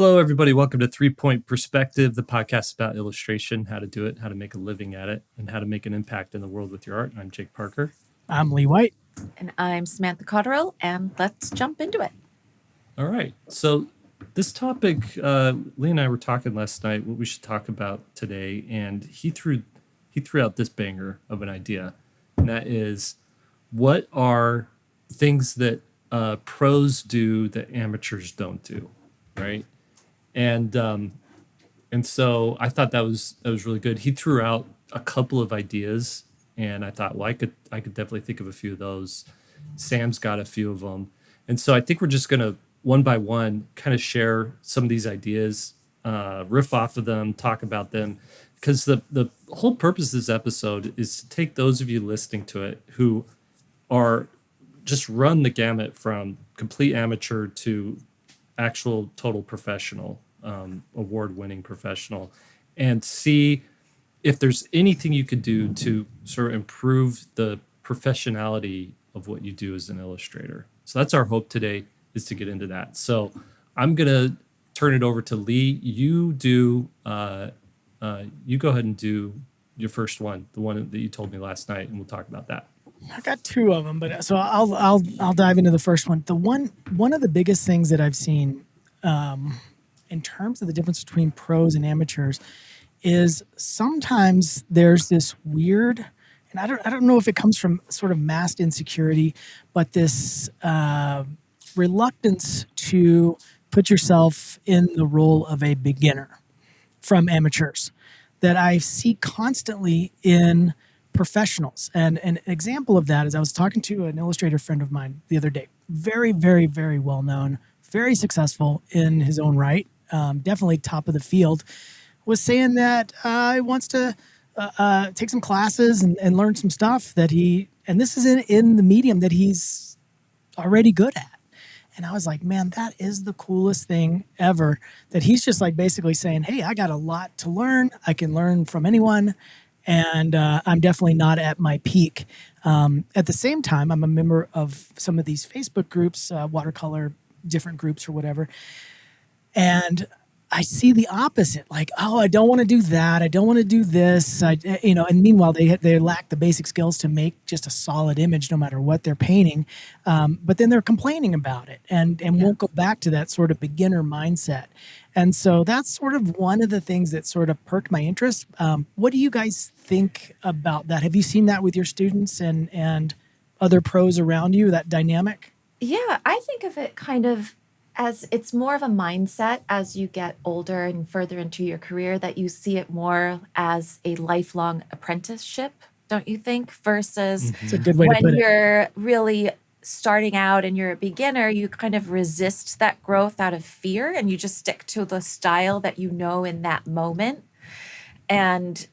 Hello, everybody. Welcome to 3 Point Perspective, the podcast about illustration, how to do it, how to make a living at it, and how to make an impact in the world with your art. I'm Jake Parker. I'm Lee White. And I'm Samantha Cotterill, and let's jump into it. All right. So this topic, Lee and I were talking last night what we should talk about today, and he threw out this banger of an idea, and that is, what are things that pros do that amateurs don't do, right? And so I thought that was really good. He threw out a couple of ideas, and I thought, well, I could definitely think of a few of those. Sam's got a few of them, and so I think we're just gonna one by one kind of share some of these ideas, riff off of them, talk about them, because the whole purpose of this episode is to take those of you listening to it who are just run the gamut from complete amateur to actual total professional, award-winning professional, and see if there's anything you could do to sort of improve the professionality of what you do as an illustrator. So that's our hope today, is to get into that. So I'm gonna turn it over to Lee. You do you go ahead and do your first one, the one that you told me last night, and we'll talk about that. I got two of them, but so I'll dive into the first one. One of the biggest things that I've seen in terms of the difference between pros and amateurs is sometimes there's this weird, and I don't know if it comes from sort of masked insecurity, but this reluctance to put yourself in the role of a beginner from amateurs that I see constantly in professionals. And an example of that is I was talking to an illustrator friend of mine the other day, very, very, very well known, very successful in his own right, definitely top of the field, was saying that he wants to take some classes and learn some stuff that and this is in the medium that he's already good at. And I was like, man, that is the coolest thing ever, that he's just like basically saying, hey, I got a lot to learn. I can learn from anyone. And I'm definitely not at my peak. At the same time, I'm a member of some of these Facebook groups, watercolor, different groups or whatever. And I see the opposite, like, oh, I don't want to do that. I don't want to do this. And meanwhile, they lack the basic skills to make just a solid image, no matter what they're painting. But then they're complaining about it and won't go back to that sort of beginner mindset. And so that's sort of one of the things that sort of perked my interest. What do you guys think about that? Have you seen that with your students and other pros around you, that dynamic? Yeah, I think of it kind of as it's more of a mindset as you get older and further into your career, that you see it more as a lifelong apprenticeship, don't you think? Versus It's a good way to when put it. you're really starting out and you're a beginner, you kind of resist that growth out of fear and you just stick to the style that you know in that moment. And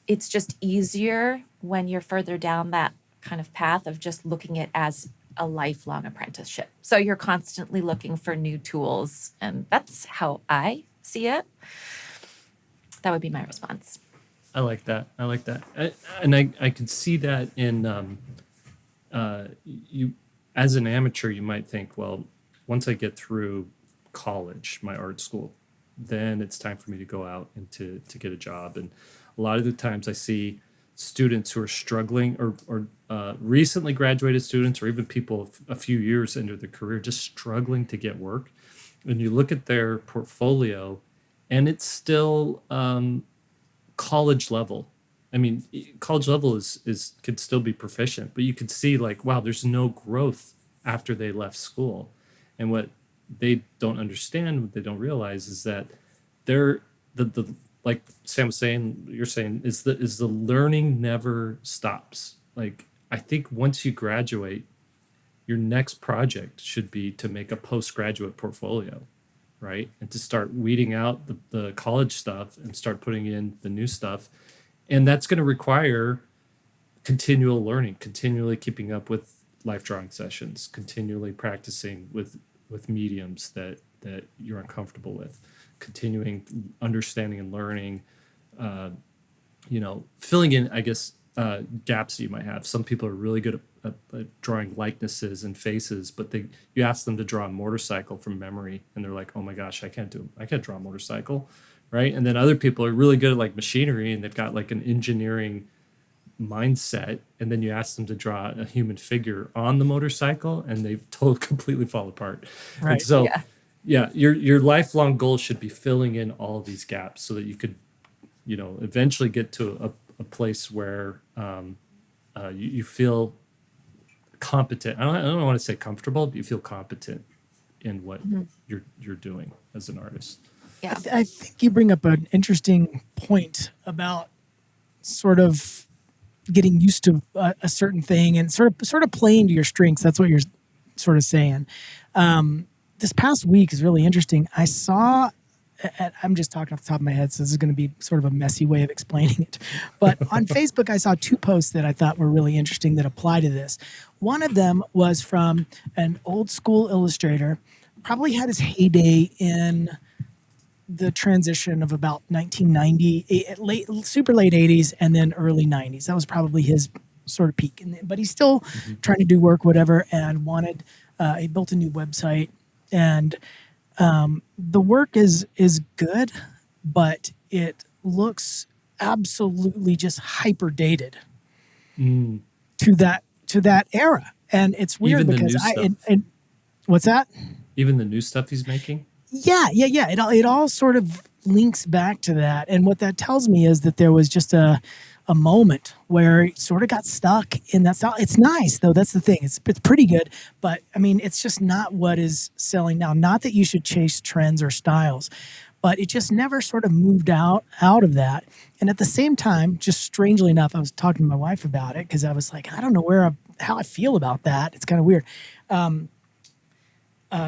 it's just easier when you're further down that kind of path of just looking at it as a lifelong apprenticeship. So you're constantly looking for new tools, and that's how I see it. That would be my response. I like that. I could see that in you as an amateur. You might think, well, once I get through college, my art school, then it's time for me to go out and to get a job. And a lot of the times I see students who are struggling, or recently graduated students, or even people a few years into their career, just struggling to get work. And you look at their portfolio, and it's still college level. I mean, college level is could still be proficient, but you could see like, wow, there's no growth after they left school. And what they don't understand, what they don't realize, is that they're the like Sam was saying, you're saying, is the learning never stops. Like, I think once you graduate, your next project should be to make a postgraduate portfolio, right? And to start weeding out the college stuff and start putting in the new stuff. And that's going to require continual learning, continually keeping up with life drawing sessions, continually practicing with mediums that you're uncomfortable with, continuing understanding and learning, filling in, I guess, gaps that you might have. Some people are really good at drawing likenesses and faces, but you ask them to draw a motorcycle from memory, and they're like, "Oh my gosh, I can't draw a motorcycle," right? And then other people are really good at like machinery, and they've got like an engineering mindset, and then you ask them to draw a human figure on the motorcycle, and they totally completely fall apart. And Right. so, Yeah. yeah, your lifelong goal should be filling in all these gaps so that you could, eventually get to a place where you feel competent. I don't want to say comfortable, but you feel competent in what you're doing as an artist. Yeah. I think you bring up an interesting point about sort of getting used to a certain thing and sort of playing to your strengths. That's what you're sort of saying. This past week is really interesting. I saw, I'm just talking off the top of my head, so this is going to be sort of a messy way of explaining it. But on Facebook, I saw two posts that I thought were really interesting that apply to this. One of them was from an old school illustrator, probably had his heyday in the transition of about 1990, super late 80s, and then early 90s. That was probably his sort of peak. But he's still trying to do work, whatever, and he built a new website. And the work is good, but it looks absolutely just hyper dated to that era. And it's weird Even the because new stuff. What's that? Even the new stuff he's making. Yeah. It all sort of links back to that. And what that tells me is that there was just a moment where it sort of got stuck in that style. It's nice, though. That's the thing. It's pretty good. But, I mean, it's just not what is selling now. Not that you should chase trends or styles, but it just never sort of moved out of that. And at the same time, just strangely enough, I was talking to my wife about it because I was like, I don't know how I feel about that. It's kind of weird.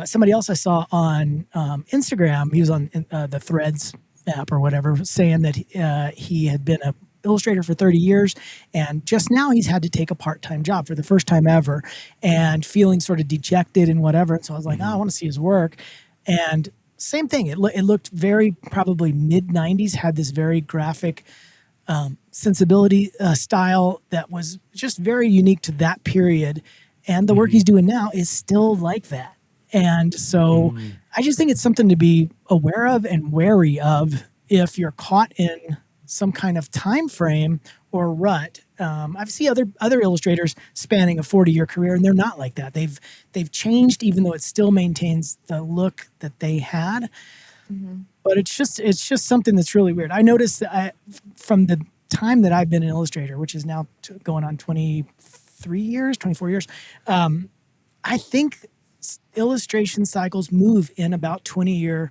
Somebody else I saw on Instagram, he was on the Threads app or whatever, saying that he had been an illustrator for 30 years, and just now he's had to take a part-time job for the first time ever, and feeling sort of dejected and whatever. And so I was like, I want to see his work. And same thing. It looked very probably mid-90s, had this very graphic sensibility style that was just very unique to that period. And the work he's doing now is still like that. And so I just think it's something to be aware of and wary of if you're caught in some kind of time frame or rut. I've seen other illustrators spanning a 40-year career, and they're not like that. They've changed, even though it still maintains the look that they had. But it's just something that's really weird. I noticed that from the time that I've been an illustrator, which is now going on 24 years, I think illustration cycles move in about 20-year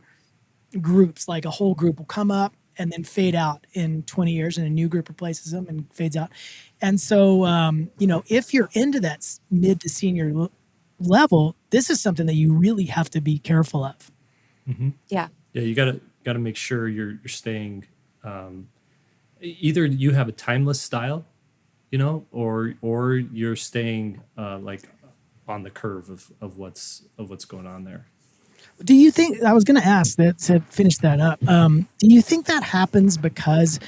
groups. Like a whole group will come up and then fade out in 20 years, and a new group replaces them and fades out. And so, if you're into that mid to senior level, this is something that you really have to be careful of. Yeah. Yeah, you gotta make sure you're staying. Either you have a timeless style, or you're staying like on the curve of what's going on there. Do you think, I was going to ask that to finish that up, do you think that happens because,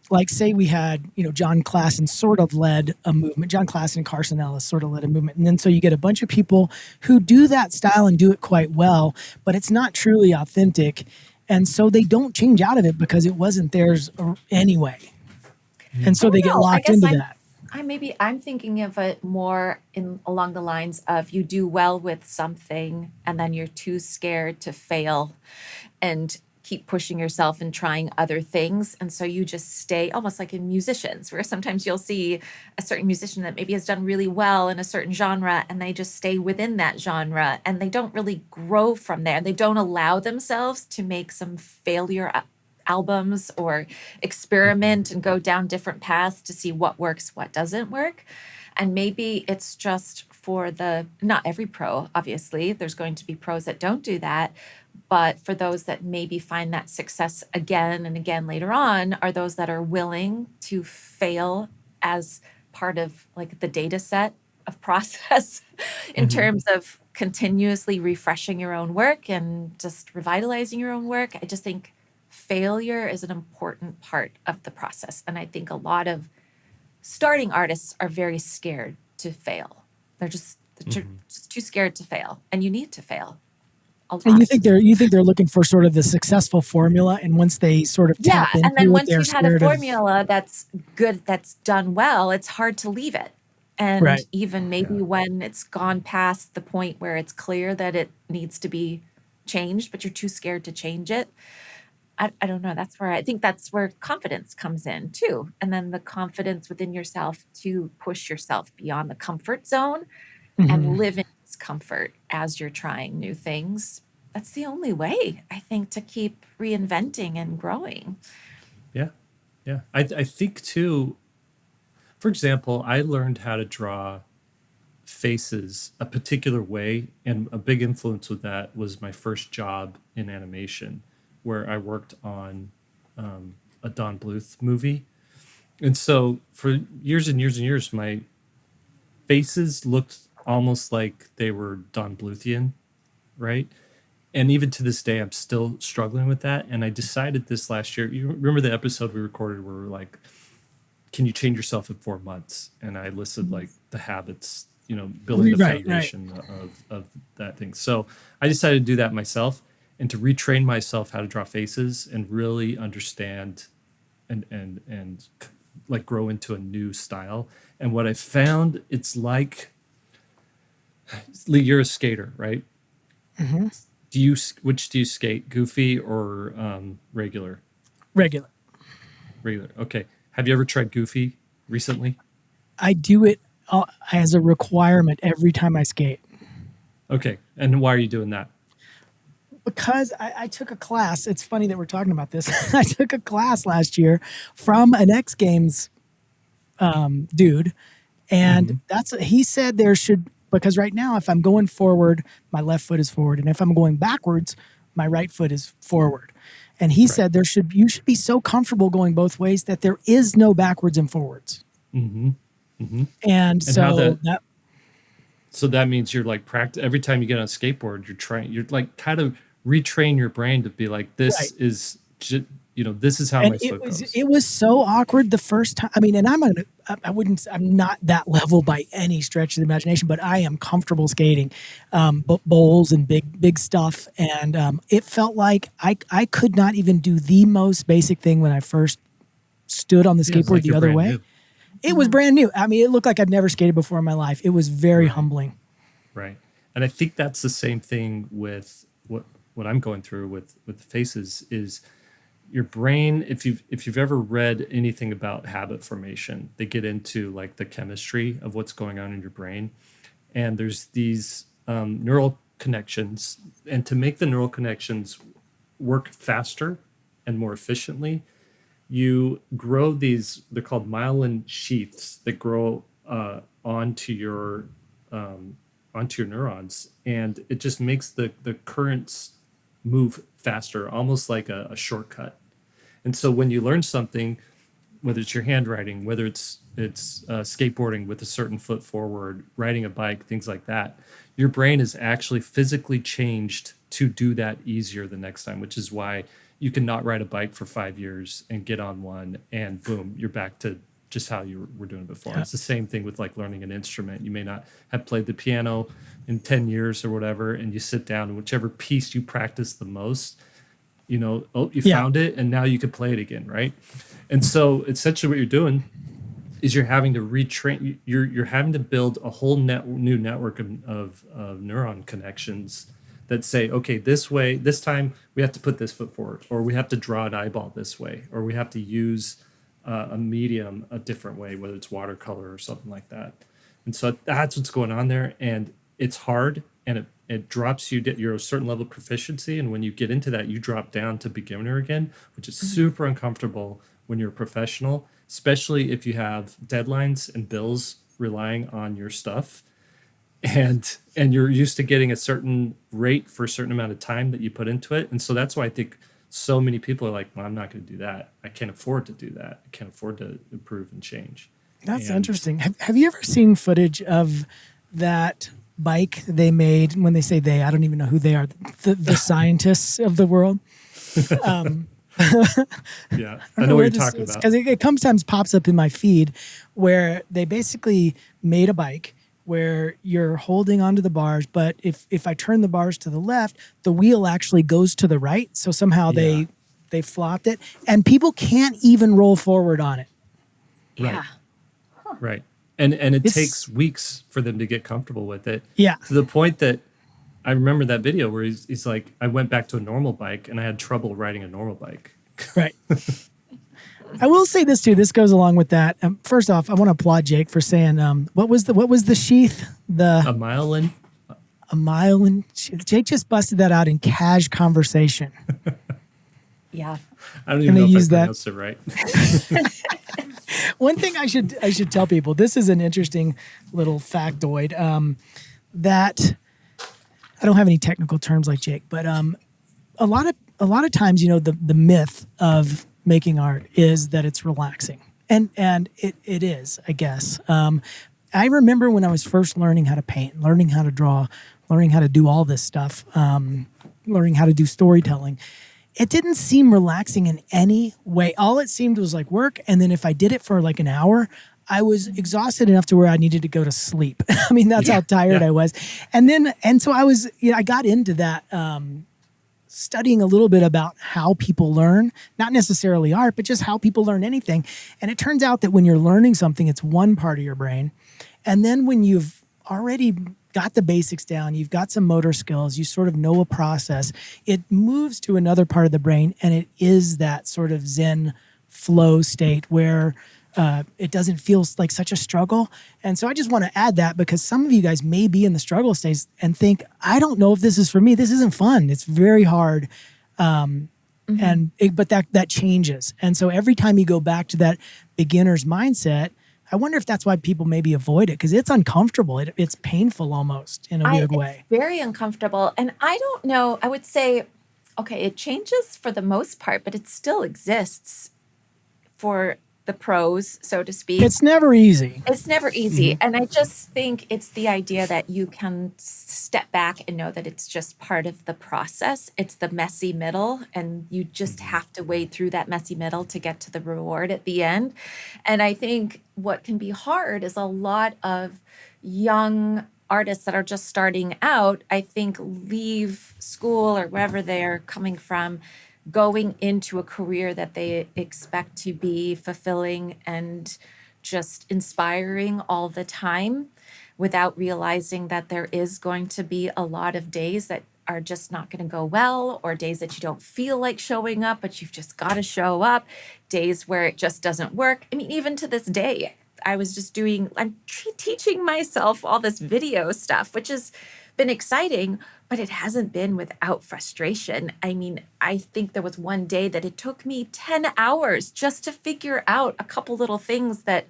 like, say we had, John Klassen sort of led a movement, John Klassen and Carson Ellis sort of led a movement, and then so you get a bunch of people who do that style and do it quite well, but it's not truly authentic, and so they don't change out of it because it wasn't theirs anyway, and so they get locked into that. I'm thinking of it more along the lines of you do well with something and then you're too scared to fail and keep pushing yourself and trying other things. And so you just stay almost like in musicians, where sometimes you'll see a certain musician that maybe has done really well in a certain genre and they just stay within that genre and they don't really grow from there. They don't allow themselves to make some failure albums or experiment and go down different paths to see what works, what doesn't work. And maybe it's just for not every pro, obviously, there's going to be pros that don't do that. But for those that maybe find that success again and again later on, are those that are willing to fail as part of like the data set of process in terms of continuously refreshing your own work and just revitalizing your own work. I just think failure is an important part of the process. And I think a lot of starting artists are very scared to fail. They're just too scared to fail, and you need to fail a lot. And you think they're looking for sort of the successful formula, and once they sort of tap into and then it, once they're you've had a scared of formula that's good, that's done well, it's hard to leave it. And Right. even maybe when it's gone past the point where it's clear that it needs to be changed, but you're too scared to change it. I don't know. I think that's where confidence comes in too. And then the confidence within yourself to push yourself beyond the comfort zone and live in discomfort as you're trying new things. That's the only way, I think, to keep reinventing and growing. Yeah. Yeah. I think too, for example, I learned how to draw faces a particular way, and a big influence with that was my first job in animation, where I worked on a Don Bluth movie. And so for years and years and years, my faces looked almost like they were Don Bluthian, right? And even to this day, I'm still struggling with that. And I decided this last year. You remember the episode we recorded where we were like, can you change yourself in 4 months? And I listed like the habits, building the foundation of that thing. So I decided to do that myself and to retrain myself how to draw faces and really understand and like grow into a new style. And what I found, it's like, Lee, you're a skater, right? Which do you skate, goofy or regular? regular. Regular. Okay. Have you ever tried goofy recently? I do it as a requirement every time I skate. Okay. And why are you doing that? Because I took a class. It's funny that we're talking about this. I took a class last year from an X Games dude, and he said there should, because right now if I'm going forward, my left foot is forward, and if I'm going backwards, my right foot is forward. And he said you should be so comfortable going both ways that there is no backwards and forwards. And so so that means you're like practice every time you get on a skateboard, you're like kind of retrain your brain to be like, this is this is how my foot goes. It was so awkward the first time. I mean, and I'm not that level by any stretch of the imagination, but I am comfortable skating bowls and big stuff. And it felt like I could not even do the most basic thing when I first stood on the skateboard like the other way. New. It was brand new. I mean, it looked like I'd never skated before in my life. It was very humbling. Right. And I think that's the same thing with what I'm going through with the faces is your brain. If you've ever read anything about habit formation, they get into like the chemistry of what's going on in your brain. And there's these neural connections. And to make the neural connections work faster and more efficiently, you grow these, they're called myelin sheaths that grow onto your neurons, and it just makes the currents move faster, almost like a shortcut. And so when you learn something, whether it's your handwriting, whether it's skateboarding with a certain foot forward, riding a bike, things like that, your brain is actually physically changed to do that easier the next time, which is why you can not ride a bike for 5 years and get on one and boom, you're back to just how you were doing before. Yeah. It's the same thing with like learning an instrument. You may not have played the piano in 10 years or whatever, and you sit down and whichever piece you practice the most, you found it and now you can play it again, right? And so essentially what you're doing is you're having to retrain, you're having to build a whole new network of neuron connections that say, okay, this way, this time we have to put this foot forward, or we have to draw an eyeball this way, or we have to use a medium a different way, whether it's watercolor or something like that. And so that's what's going on there. And it's hard, and it drops you, you're a certain level of proficiency. And when you get into that, you drop down to beginner again, which is super uncomfortable when you're a professional, especially if you have deadlines and bills relying on your stuff. And you're used to getting a certain rate for a certain amount of time that you put into it. And so that's why I think so many people are like, well, I'm not going to do that. I can't afford to do that. I can't afford to improve and change. That's interesting. Have you ever seen footage of that bike they made? When they say they, I don't even know who they are. The scientists of the world. Yeah, I know what you're talking about. Because it sometimes pops up in my feed where they basically made a bike where you're holding onto the bars, but if I turn the bars to the left, the wheel actually goes to the right. So somehow Yeah. they flopped it, and people can't even roll forward on it. Yeah. Right. And it It's- takes weeks for them to get comfortable with it. Yeah. To the point that I remember that video where he's like, I went back to a normal bike and I had trouble riding a normal bike. Right. I will say this too. This goes along with that. First off, I want to applaud Jake for saying, what was the sheath? A mile in. A mile and Jake just busted that out in cash conversation. Yeah. I don't even know if I pronounced it right. One thing I should tell people, this is an interesting little factoid, that I don't have any technical terms like Jake, but a lot of times, the myth of making art is that it's relaxing. And it is, I guess. I remember when I was first learning how to paint, learning how to draw, learning how to do all this stuff, learning how to do storytelling. It didn't seem relaxing in any way. All it seemed was like work. And then if I did it for like an hour, I was exhausted enough to where I needed to go to sleep. I mean, that's how tired I was. And so I was, I got into that, studying a little bit about how people learn, not necessarily art, but just how people learn anything. And it turns out that when you're learning something, it's one part of your brain. And then when you've already got the basics down, you've got some motor skills, you sort of know a process, it moves to another part of the brain, and it is that sort of Zen flow state where it doesn't feel like such a struggle. And so I just want to add that because some of you guys may be in the struggle stage and think, I don't know if this is for me. This isn't fun. It's very hard. But that changes. And so every time you go back to that beginner's mindset, I wonder if that's why people maybe avoid it, because it's uncomfortable. It's painful almost in a weird way. It's very uncomfortable. And I don't know, I would say, okay, it changes for the most part, but it still exists for the pros, so to speak. It's never easy. It's never easy. And I just think it's the idea that you can step back and know that it's just part of the process. It's the messy middle, and you just have to wade through that messy middle to get to the reward at the end. And I think what can be hard is a lot of young artists that are just starting out, I think, leave school or wherever they're coming from, going into a career that they expect to be fulfilling and just inspiring all the time without realizing that there is going to be a lot of days that are just not going to go well, or days that you don't feel like showing up, but you've just got to show up, days where it just doesn't work. I mean, even to this day, I'm teaching myself all this video stuff, which has been exciting, but it hasn't been without frustration. I mean, I think there was one day that it took me 10 hours just to figure out a couple little things that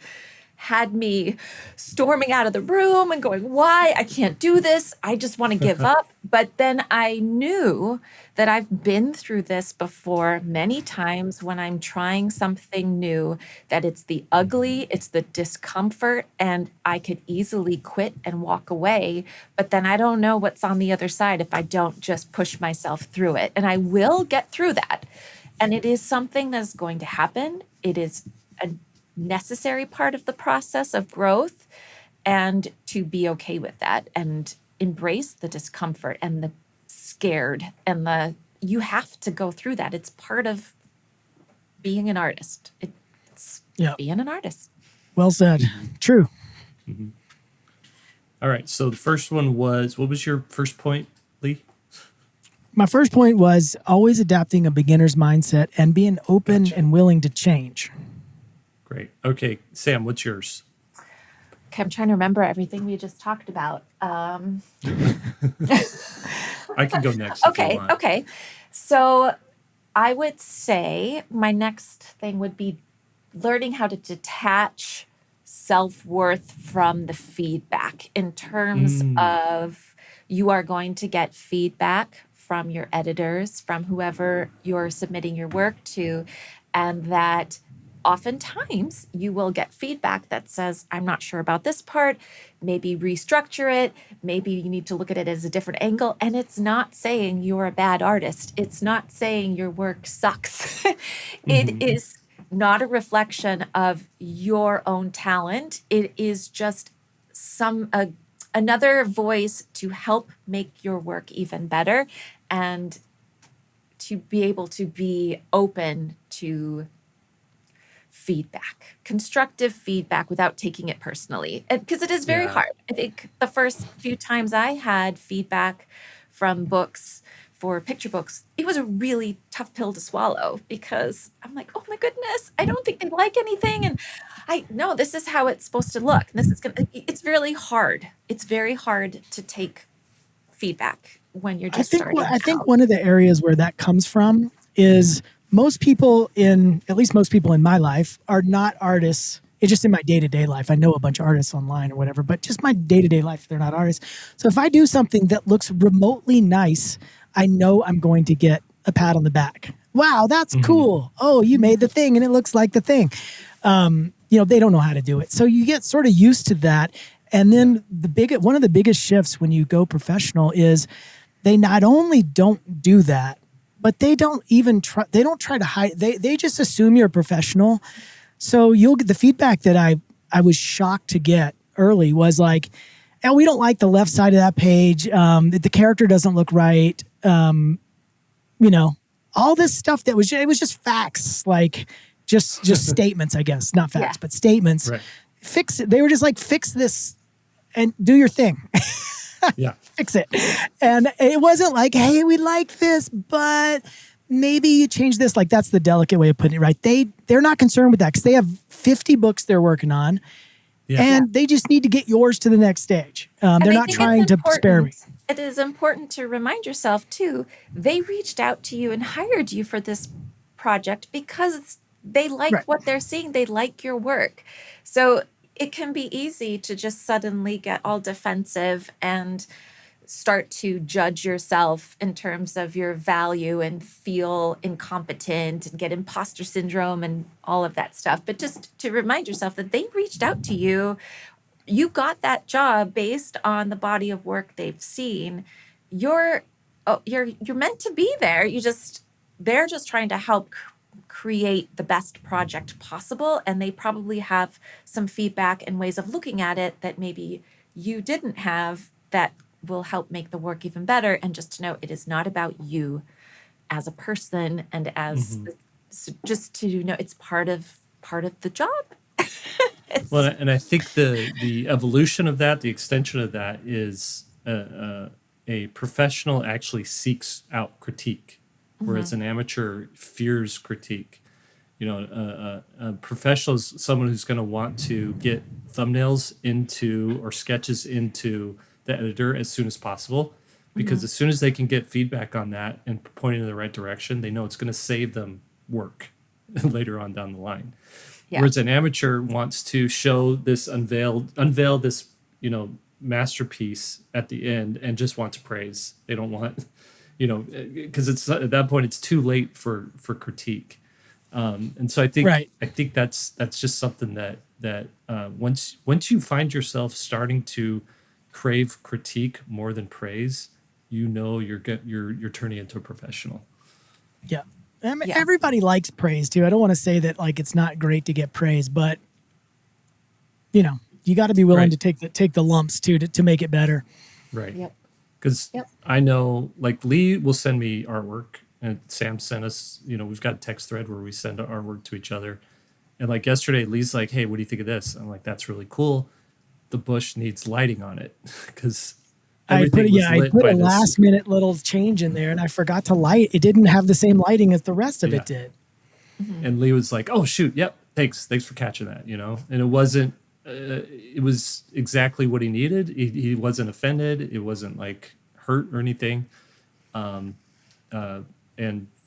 had me storming out of the room and going, why? I can't do this. I just want to give up. But then I knew that I've been through this before many times when I'm trying something new, that it's the ugly, it's the discomfort, and I could easily quit and walk away. But then I don't know what's on the other side if I don't just push myself through it. And I will get through that. And it is something that's going to happen. It is a necessary part of the process of growth, and to be okay with that and embrace the discomfort and the scared and you have to go through that. It's part of being an artist. It's being an artist. Well said. True. Mm-hmm. All right. So the first one was, what was your first point, Lee? My first point was always adapting a beginner's mindset and being open and willing to change. Great. Okay, Sam, what's yours? Okay, I'm trying to remember everything we just talked about. I can go next. If you want. Okay. So I would say my next thing would be learning how to detach self-worth from the feedback in terms of you are going to get feedback from your editors, from whoever you're submitting your work to, and that oftentimes you will get feedback that says, I'm not sure about this part, maybe restructure it, maybe you need to look at it as a different angle. And it's not saying you're a bad artist. It's not saying your work sucks. It is not a reflection of your own talent. It is just another voice to help make your work even better, and to be able to be open to feedback, constructive feedback, without taking it personally. Because it is very Yeah. hard. I think the first few times I had feedback from books for picture books, it was a really tough pill to swallow, because I'm like, oh my goodness, I don't think they like anything. And I know this is how it's supposed to look. This is it's really hard. It's very hard to take feedback when you're just starting I think out. one of the areas where that comes from is most people at least most people in my life are not artists. It's just in my day-to-day life. I know a bunch of artists online or whatever, but just my day-to-day life, they're not artists. So if I do something that looks remotely nice, I know I'm going to get a pat on the back. Wow, that's cool. Oh, you made the thing and it looks like the thing. They don't know how to do it. So you get sort of used to that. And then one of the biggest shifts when you go professional is they not only don't do that, but they don't even try. They don't try to hide. They just assume you're a professional. So you'll get the feedback that I was shocked to get early was like, "Oh, we don't like the left side of that page. The character doesn't look right." All this stuff it was just facts, like just statements, I guess, not facts, Yeah. but statements. Right. Fix it. They were just like, fix this and do your thing. Yeah. Fix it. And it wasn't like, hey, we like this, but maybe you change this. Like, that's the delicate way of putting it, right? They're not concerned with that because they have 50 books they're working on, Yeah. and they just need to get yours to the next stage. They're And I not think trying it's to spare me. important. It is important to remind yourself too, they reached out to you and hired you for this project because they like Right. what they're seeing. They like your work. So it can be easy to just suddenly get all defensive and start to judge yourself in terms of your value and feel incompetent and get imposter syndrome and all of that stuff. But just to remind yourself that they reached out to you, you got that job based on the body of work they've seen. You're meant to be there. They're just trying to help create the best project possible, and they probably have some feedback and ways of looking at it that maybe you didn't have, that will help make the work even better. And just to know, it is not about you as a person, and as just to know it's part of the job. Well, and I think the evolution of that, the extension of that, is a professional actually seeks out critique, whereas an amateur fears critique. A professional is someone who's going to want to get thumbnails into or sketches into the editor as soon as possible, because as soon as they can get feedback on that and pointing in the right direction, they know it's going to save them work later on down the line. Yeah. Whereas an amateur wants to show this unveil this, masterpiece at the end and just wants praise. They don't want, because it's at that point it's too late for critique. And so I think Right. that's just something that once you find yourself starting to crave critique more than praise, you're turning into a professional. Yeah. I mean, Yeah. everybody likes praise too. I don't want to say that like it's not great to get praise, but you got to be willing Right. to take the lumps too to make it better. Right. Yep. Because Yep. I know, like, Lee will send me artwork, and Sam sent us, we've got a text thread where we send artwork to each other. And like yesterday, Lee's like, hey, what do you think of this? I'm like, that's really cool. The bush needs lighting on it, because I put a last minute little change in there, and I forgot to light. It didn't have the same lighting as the rest of Yeah. it did. And Lee was like, oh shoot, yep, thanks for catching that, and it wasn't it was exactly what he needed. He wasn't offended, it wasn't like hurt or anything. And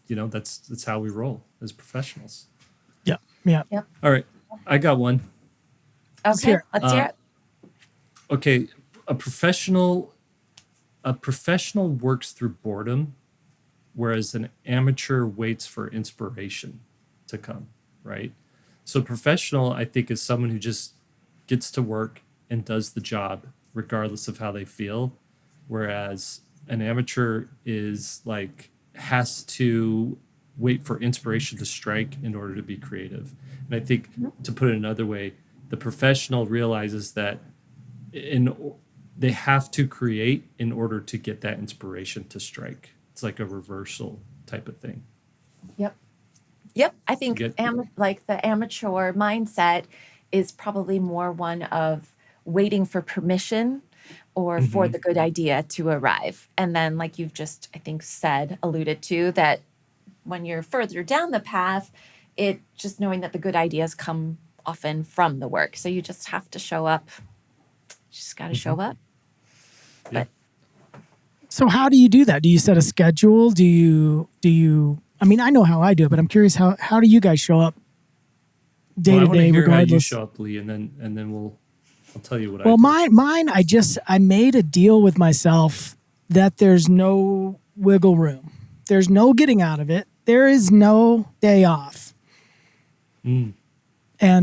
that's how we roll as professionals. Yeah. Yeah. Yep. All right, I got one. Okay. hear it. Let's hear it. Okay, a professional works through boredom, whereas an amateur waits for inspiration to come, right? So professional, I think, is someone who just gets to work and does the job regardless of how they feel, whereas an amateur is like has to wait for inspiration to strike in order to be creative. And I think, to put it another way, the professional realizes that they have to create in order to get that inspiration to strike. It's like a reversal type of thing. Yep. I think Get- like the amateur mindset is probably more one of waiting for permission or for the good idea to arrive. And then, like you've just, I think, alluded to, that when you're further down the path, it just knowing that the good ideas come often from the work. So you just have to show up. You just got to show up. Yeah. So how do you do that? Do you set a schedule? Do you, I mean, I know how I do it, but I'm curious, how do you guys show up day Well, I to want to day, hear how you regardless? show up, Lee, and then I'll tell you what Well, I do. mine, I made a deal with myself that there's no wiggle room. There's no getting out of it. There is no day off. And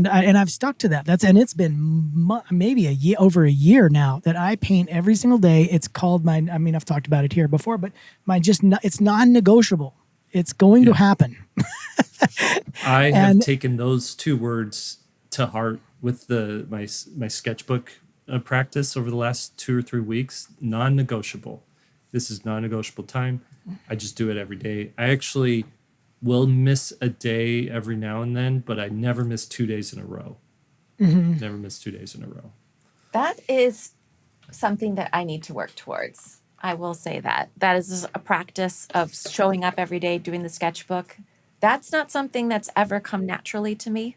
I've stuck to that. It's been maybe over a year now that I paint every single day. It's called I've talked about it here before, but it's non-negotiable. It's going to happen. I have taken those two words to heart with my sketchbook practice over the last 2 or 3 weeks. Non-negotiable. This is non-negotiable time. I just do it every day. I actually will miss a day every now and then, but I never miss 2 days in a row. Never miss 2 days in a row. That is something that I need to work towards. I will say that. That is a practice of showing up every day, doing the sketchbook. That's not something that's ever come naturally to me.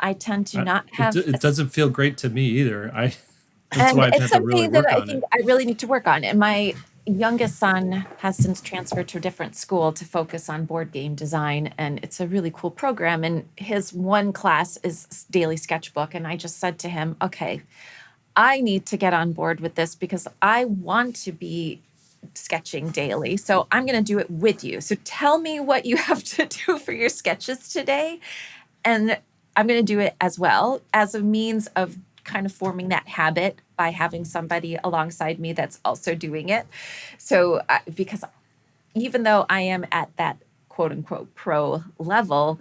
I tend to not have. It doesn't feel great to me either. That's why I've it's had to really something that work I on think it. I really need to work on. And my youngest son has since transferred to a different school to focus on board game design, and it's a really cool program. And his one class is daily sketchbook, and I just said to him, okay, I need to get on board with this because I want to be sketching daily. So I'm going to do it with you. So tell me what you have to do for your sketches today. And I'm going to do it as well as a means of kind of forming that habit by having somebody alongside me that's also doing it. So because even though I am at that quote unquote pro level,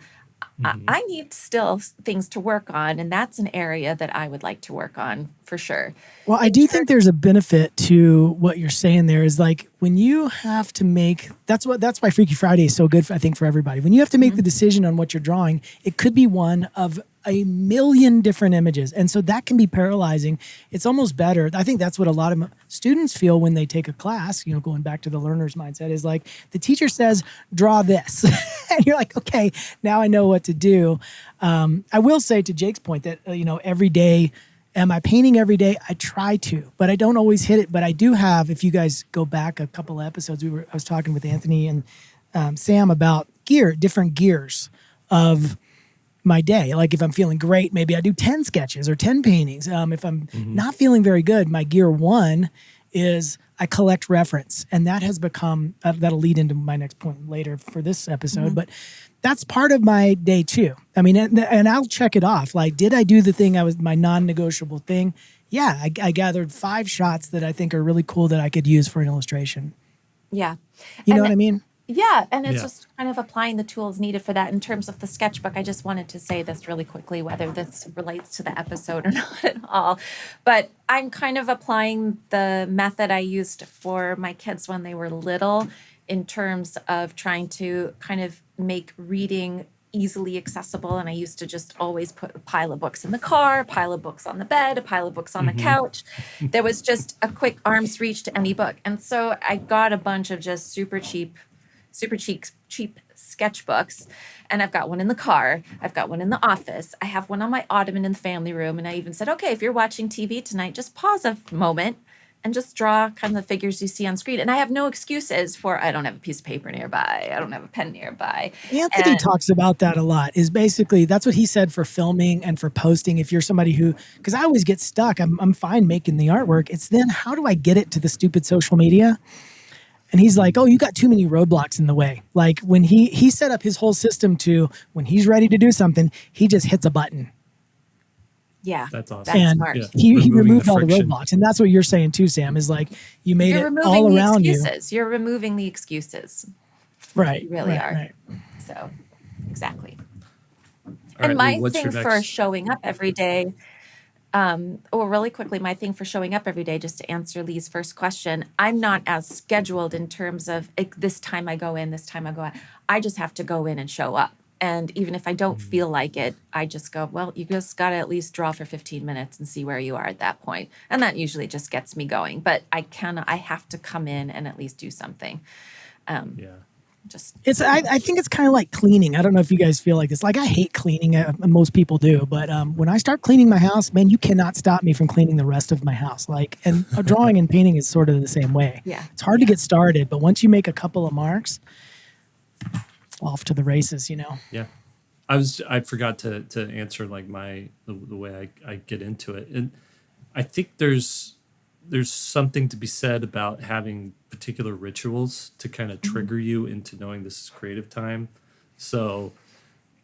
I need still things to work on. And that's an area that I would like to work on for sure. Well, I do think there's a benefit to what you're saying there is like when you have to make, that's why Freaky Friday is so good, I think, for everybody. When you have to make the decision on what you're drawing, it could be one of a million different images. And so that can be paralyzing. It's almost better. I think that's what a lot of students feel when they take a class, going back to the learner's mindset, is like the teacher says, draw this. And you're like, okay, now I know what to do. I will say to Jake's point that, every day, am I painting every day? I try to, but I don't always hit it. But I do have, if you guys go back a couple of episodes, I was talking with Anthony and Sam about different gears of my day. Like if I'm feeling great, maybe I do 10 sketches or 10 paintings. If I'm not feeling very good, my gear 1 is I collect reference. And that has become, that'll lead into my next point later for this episode, but that's part of my day too. I mean, and I'll check it off. Like, did I do the thing my non-negotiable thing? Yeah, I gathered 5 shots that I think are really cool that I could use for an illustration. Yeah. You know what I mean? Yeah, and it's Yeah. just kind of applying the tools needed for that. In terms of the sketchbook, I just wanted to say this really quickly, whether this relates to the episode or not at all. But I'm kind of applying the method I used for my kids when they were little in terms of trying to kind of make reading easily accessible. And I used to just always put a pile of books in the car, a pile of books on the bed, a pile of books on the couch. There was just a quick arm's reach to any book. And so I got a bunch of just super cheap sketchbooks. And I've got one in the car. I've got one in the office. I have one on my ottoman in the family room. And I even said, okay, if you're watching TV tonight, just pause a moment and just draw kind of the figures you see on screen. And I have no excuses for, I don't have a piece of paper nearby. I don't have a pen nearby. Anthony talks about that a lot, is basically, that's what he said for filming and for posting. If you're somebody who, because I always get stuck, I'm fine making the artwork. It's then how do I get it to the stupid social media? And he's like, oh, you got too many roadblocks in the way. Like when he set up his whole system to, when he's ready to do something, he just hits a button. Yeah, That's awesome. that's And smart. Yeah. he Removing removed the all the friction. roadblocks. And that's what you're saying too, Sam, is like you made You're it removing all the around you. excuses. You're removing the excuses. Right. You really are. Right. So, exactly. All And right, Lee, my what's thing your for next? showing up every day, well, really quickly, my thing for showing up every day, just to answer Lee's first question, I'm not as scheduled in terms of like, this time I go in, this time I go out. I just have to go in and show up. And even if I don't Mm, feel like it, I just go, well, you just got to at least draw for 15 minutes and see where you are at that point. And that usually just gets me going. But I have to come in and at least do something. Um, yeah. just, I think it's kind of like cleaning. I don't know if you guys feel like this. Like I hate cleaning. Most people do, but when I start cleaning my house, man, you cannot stop me from cleaning the rest of my house. Like, and drawing and painting is sort of the same way. yeah, It's hard to get started, but once you make a couple of marks, off to the races. You know. Yeah. I forgot to answer like the way I get into it. And I think there's something to be said about having particular rituals to kind of Mhm. trigger you into knowing this is creative time. So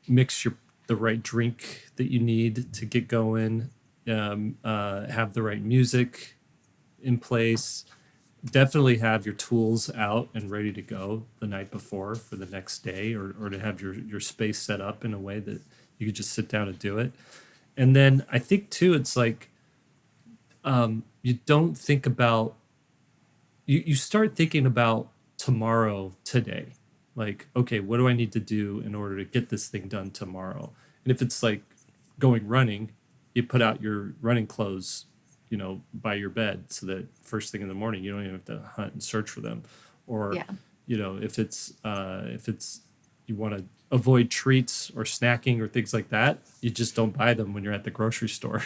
mix the right drink that you need to get going, have the right music in place, definitely have your tools out and ready to go the night before for the next day, or to have your space set up in a way that you could just sit down and do it. And then I think too, it's like you don't think about you start thinking about tomorrow today. Like, okay, what do I need to do in order to get this thing done tomorrow? And if it's like going running, you put out your running clothes, by your bed so that first thing in the morning you don't even have to hunt and search for them. Or, Yeah. if it's you want to avoid treats or snacking or things like that, you just don't buy them when you're at the grocery store.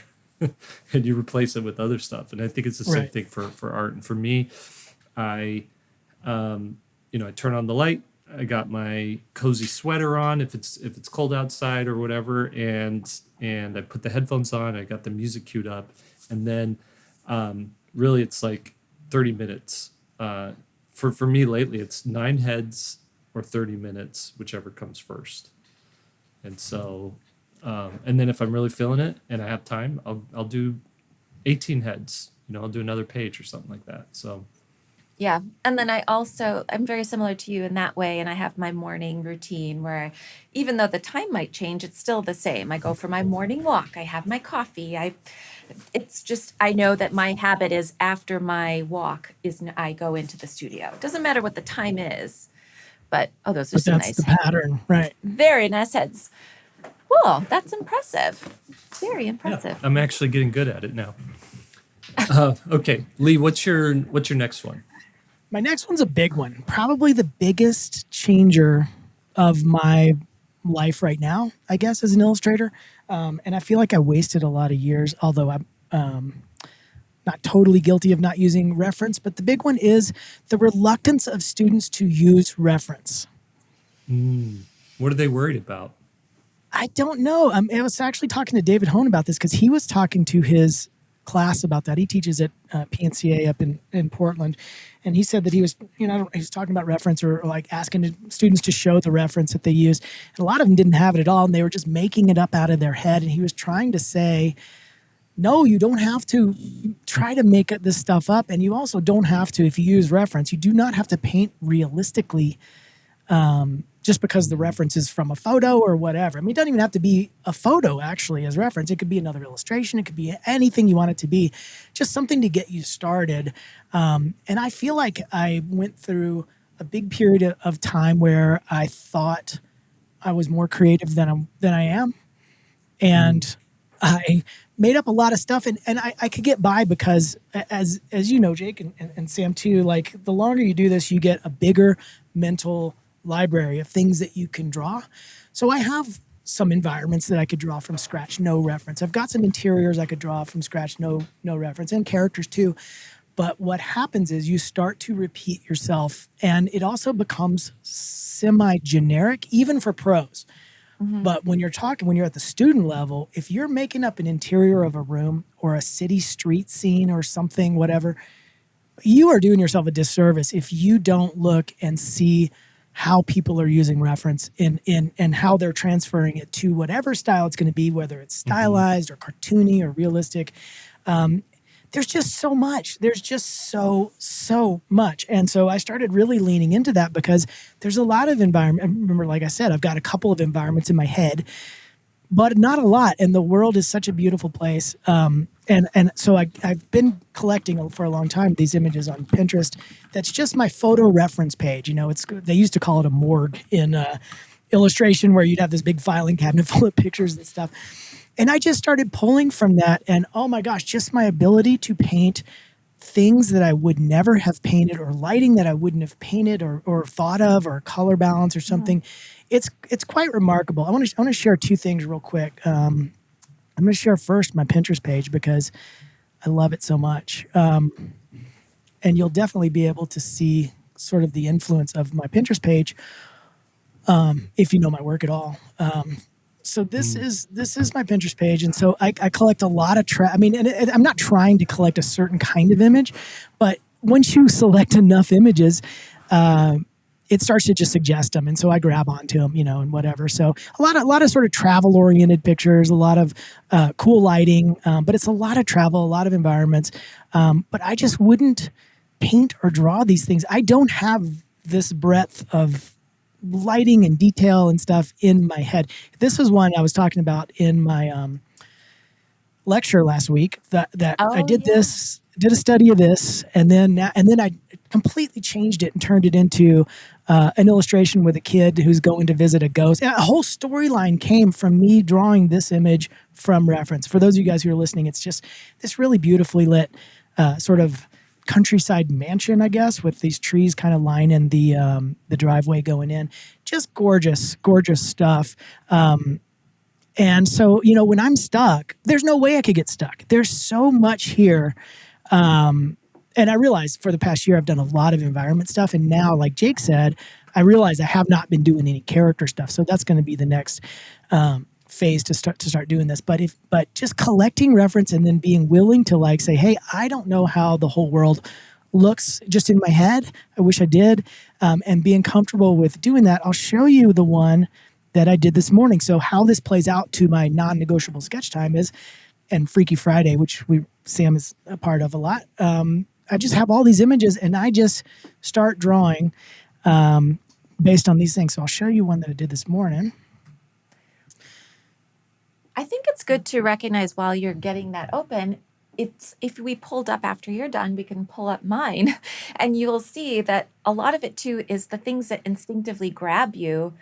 And you replace it with other stuff. And I think it's the same Right. thing for art. And for me, I I turn on the light. I got my cozy sweater on if it's cold outside or whatever, and I put the headphones on. I got the music queued up, and then really it's like 30 minutes. For me lately, it's 9 heads or 30 minutes, whichever comes first. And so, and then if I'm really feeling it and I have time, I'll do 18 heads. I'll do another page or something like that. So Yeah. And then I'm very similar to you in that way. And I have my morning routine where even though the time might change, it's still the same. I go for my morning walk. I have my coffee. I know that my habit is after my walk I go into the studio. It doesn't matter what the time is, but those are But some that's the nice, pattern, right? very nice heads. Cool. That's impressive. Very yeah, impressive. I'm actually getting good at it now. Okay, Lee, what's your next one? My next one's a big one. Probably the biggest changer of my life right now, I guess, as an illustrator. And I feel like I wasted a lot of years, although I'm not totally guilty of not using reference. But the big one is the reluctance of students to use reference. What are they worried about? I don't know. I was actually talking to David Hone about this because he was talking to his class about that. He teaches at PNCA up in Portland. And he said that he was talking about reference or like asking students to show the reference that they use. And a lot of them didn't have it at all. And they were just making it up out of their head. And he was trying to say, no, you don't have to try to make this stuff up. And you also don't have to, if you use reference, you do not have to paint realistically just because the reference is from a photo or whatever. I mean, it doesn't even have to be a photo actually as reference. It could be another illustration. It could be anything you want it to be, just something to get you started. And I feel like I went through a big period of time where I thought I was more creative than I am. And I made up a lot of stuff and I could get by because as you know, Jake and Sam too, like the longer you do this, you get a bigger mental library of things that you can draw. So I have some environments that I could draw from scratch, no reference. I've got some interiors I could draw from scratch, no reference, and characters too. But what happens is you start to repeat yourself, and it also becomes semi-generic, even for pros. Mhm. But when you're at the student level, if you're making up an interior of a room or a city street scene or something, whatever, you are doing yourself a disservice if you don't look and see how people are using reference and how they're transferring it to whatever style it's going to be, whether it's stylized or cartoony or realistic. there's just so much. There's just so much. And so I started really leaning into that because there's a lot of environment. Remember, like I said, I've got a couple of environments in my head, but not a lot. And the world is such a beautiful place. And so I've been collecting for a long time these images on Pinterest. That's just my photo reference page. You know, they used to call it a morgue in illustration, where you'd have this big filing cabinet full of pictures and stuff. And I just started pulling from that, and oh my gosh, just my ability to paint things that I would never have painted, or lighting that I wouldn't have painted or thought of, or color balance or something. It's quite remarkable. I want to share two things real quick. I'm going to share first my Pinterest page because I love it so much. And you'll definitely be able to see sort of the influence of my Pinterest page if you know my work at all. So this is my Pinterest page, and so I collect a lot of and I'm not trying to collect a certain kind of image, but once you select enough images, it starts to just suggest them, and so I grab onto them, you know, and whatever. So a lot of sort of travel oriented pictures, a lot of cool lighting, but it's a lot of travel, a lot of environments. But I just wouldn't paint or draw these things. I don't have this breadth of lighting and detail and stuff in my head. This is one I was talking about in my lecture last week, that I did a study of this, and then I completely changed it and turned it into an illustration with a kid who's going to visit a ghost. And a whole storyline came from me drawing this image from reference. For those of you guys who are listening, it's just this really beautifully lit sort of countryside mansion, I guess, with these trees kind of lining the driveway going in. Just gorgeous stuff. And so, you know, when I'm stuck, there's no way I could get stuck. There's so much here. And I realized for the past year, I've done a lot of environment stuff. And now, like Jake said, I realize I have not been doing any character stuff. So that's going to be the next phase to start doing this. But just collecting reference and then being willing to like say, hey, I don't know how the whole world looks just in my head. I wish I did. And being comfortable with doing that. I'll show you the one that I did this morning. So how this plays out to my non-negotiable sketch time is, and Freaky Friday, which Sam is a part of a lot. I just have all these images and I just start drawing based on these things. So I'll show you one that I did this morning. I think it's good to recognize while you're getting that open, if we pulled up after you're done, we can pull up mine and you'll see that a lot of it too is the things that instinctively grab you.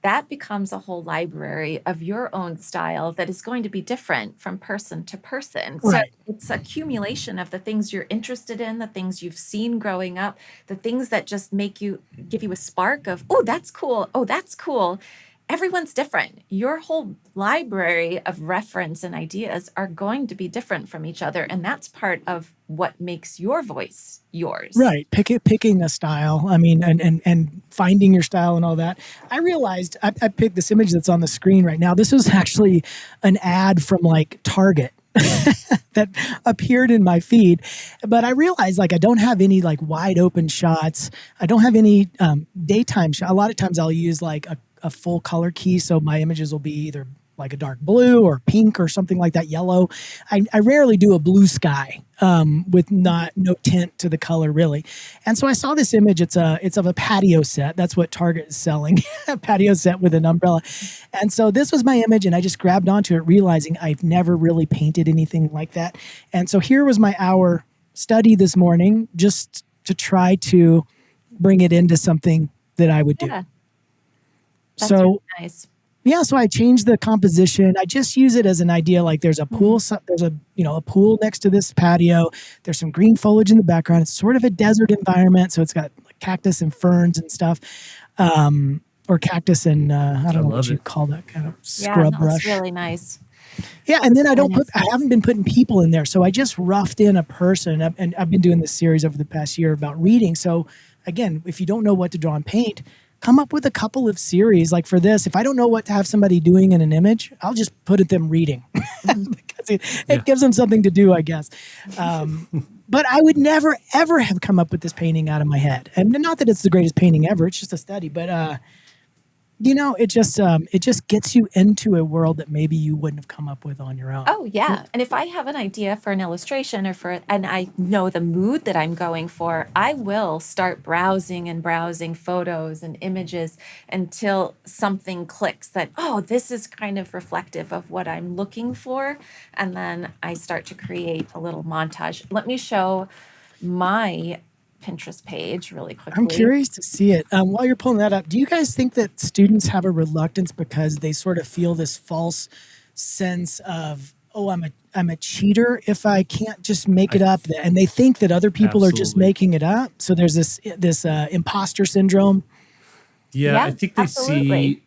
That becomes a whole library of your own style that is going to be different from person to person. Right. So it's accumulation of the things you're interested in, the things you've seen growing up, the things that just give you a spark of, oh, that's cool. Oh, that's cool. Everyone's different. Your whole library of reference and ideas are going to be different from each other. And that's part of what makes your voice yours. Right. Picking a style. I mean, and finding your style and all that. I realized I picked this image that's on the screen right now. This was actually an ad from like Target that appeared in my feed. But I realized like I don't have any like wide open shots. I don't have any daytime shot. A lot of times I'll use like a full color key. So my images will be either like a dark blue or pink or something like that, yellow. I rarely do a blue sky with no tint to the color really. And so I saw this image. It's of a patio set. That's what Target is selling, a patio set with an umbrella. And so this was my image and I just grabbed onto it realizing I've never really painted anything like that. And so here was my hour study this morning just to try to bring it into something that I would do. Yeah. That's So really nice. yeah, so I changed the composition. I just use it as an idea. Like there's a pool, there's a pool next to this patio. There's some green foliage in the background. It's sort of a desert environment, so it's got like cactus and ferns and stuff, or cactus and I don't know what you call that kind of scrub brush. That's really nice. Yeah, and then I haven't been putting people in there, so I just roughed in a person. And I've been doing this series over the past year about reading. So again, if you don't know what to draw and paint, come up with a couple of series. Like for this, if I don't know what to have somebody doing in an image, I'll just put it them reading because it gives them something to do, I guess. But I would never, ever have come up with this painting out of my head. And not that it's the greatest painting ever. It's just a study. But it just gets you into a world that maybe you wouldn't have come up with on your own. Oh yeah. And if I have an idea for an illustration and I know the mood that I'm going for, I will start browsing and browsing photos and images until something clicks that, oh, this is kind of reflective of what I'm looking for. And then I start to create a little montage. Let me show my Pinterest page really quickly. I'm curious to see it. While you're pulling that up, do you guys think that students have a reluctance because they sort of feel this false sense of, oh, I'm a cheater if I can't just make it up, and they think that other people are just Absolutely. making it up? So there's this imposter syndrome. Yeah, I think they absolutely.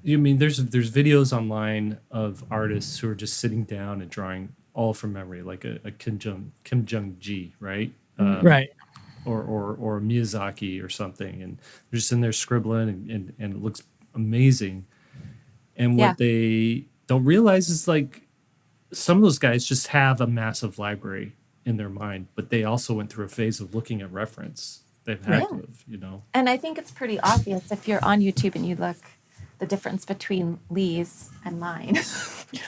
see. I mean, there's videos online of artists who are just sitting down and drawing all from memory, like a Kim Jong Ji, right? Right. Or Miyazaki or something, and they're just in there scribbling, and it looks amazing. And Yeah. what they don't realize is like some of those guys just have a massive library in their mind, but they also went through a phase of looking at reference. They've had Yeah. to have. And I think it's pretty obvious if you're on YouTube and you look the difference between Lee's and mine.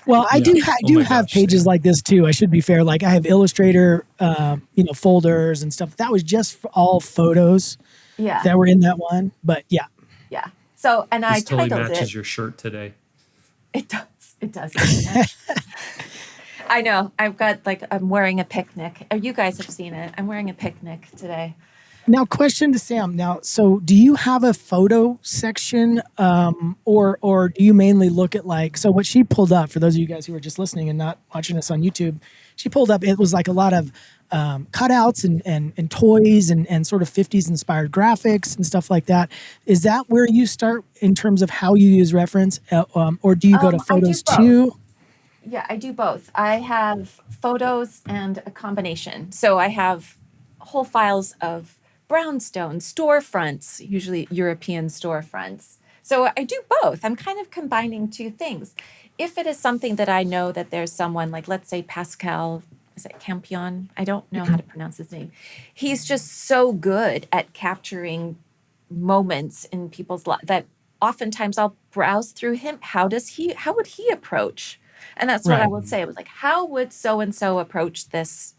Well, I do Yeah. I Oh do my have gosh, pages Sam. like this too. I should be fair. Like I have Illustrator, folders and stuff. That was just for all photos Yeah. that were in that one. But yeah, Yeah. So, and I This totally titled matches it. your shirt today. It does. It does. Doesn't it? I know. I'm wearing a picnic. You guys have seen it. I'm wearing a picnic today. Now, question to Sam. Now, so do you have a photo section, or do you mainly look at so what she pulled up for those of you guys who are just listening and not watching us on YouTube? She pulled up. It was like a lot of cutouts and toys and sort of 50s inspired graphics and stuff like that. Is that where you start in terms of how you use reference, or do you go to I do photos both. too? Yeah, I do both. I have photos and a combination. So I have whole files of brownstone storefronts, usually European storefronts. So I do both. I'm kind of combining two things. If it is something that I know that there's someone like, let's say Pascal, is it Campion? I don't know how to pronounce his name. He's just so good at capturing moments in people's life that oftentimes I'll browse through him. How would he approach? And that's what I Right. would say. I was like, how would so and so approach this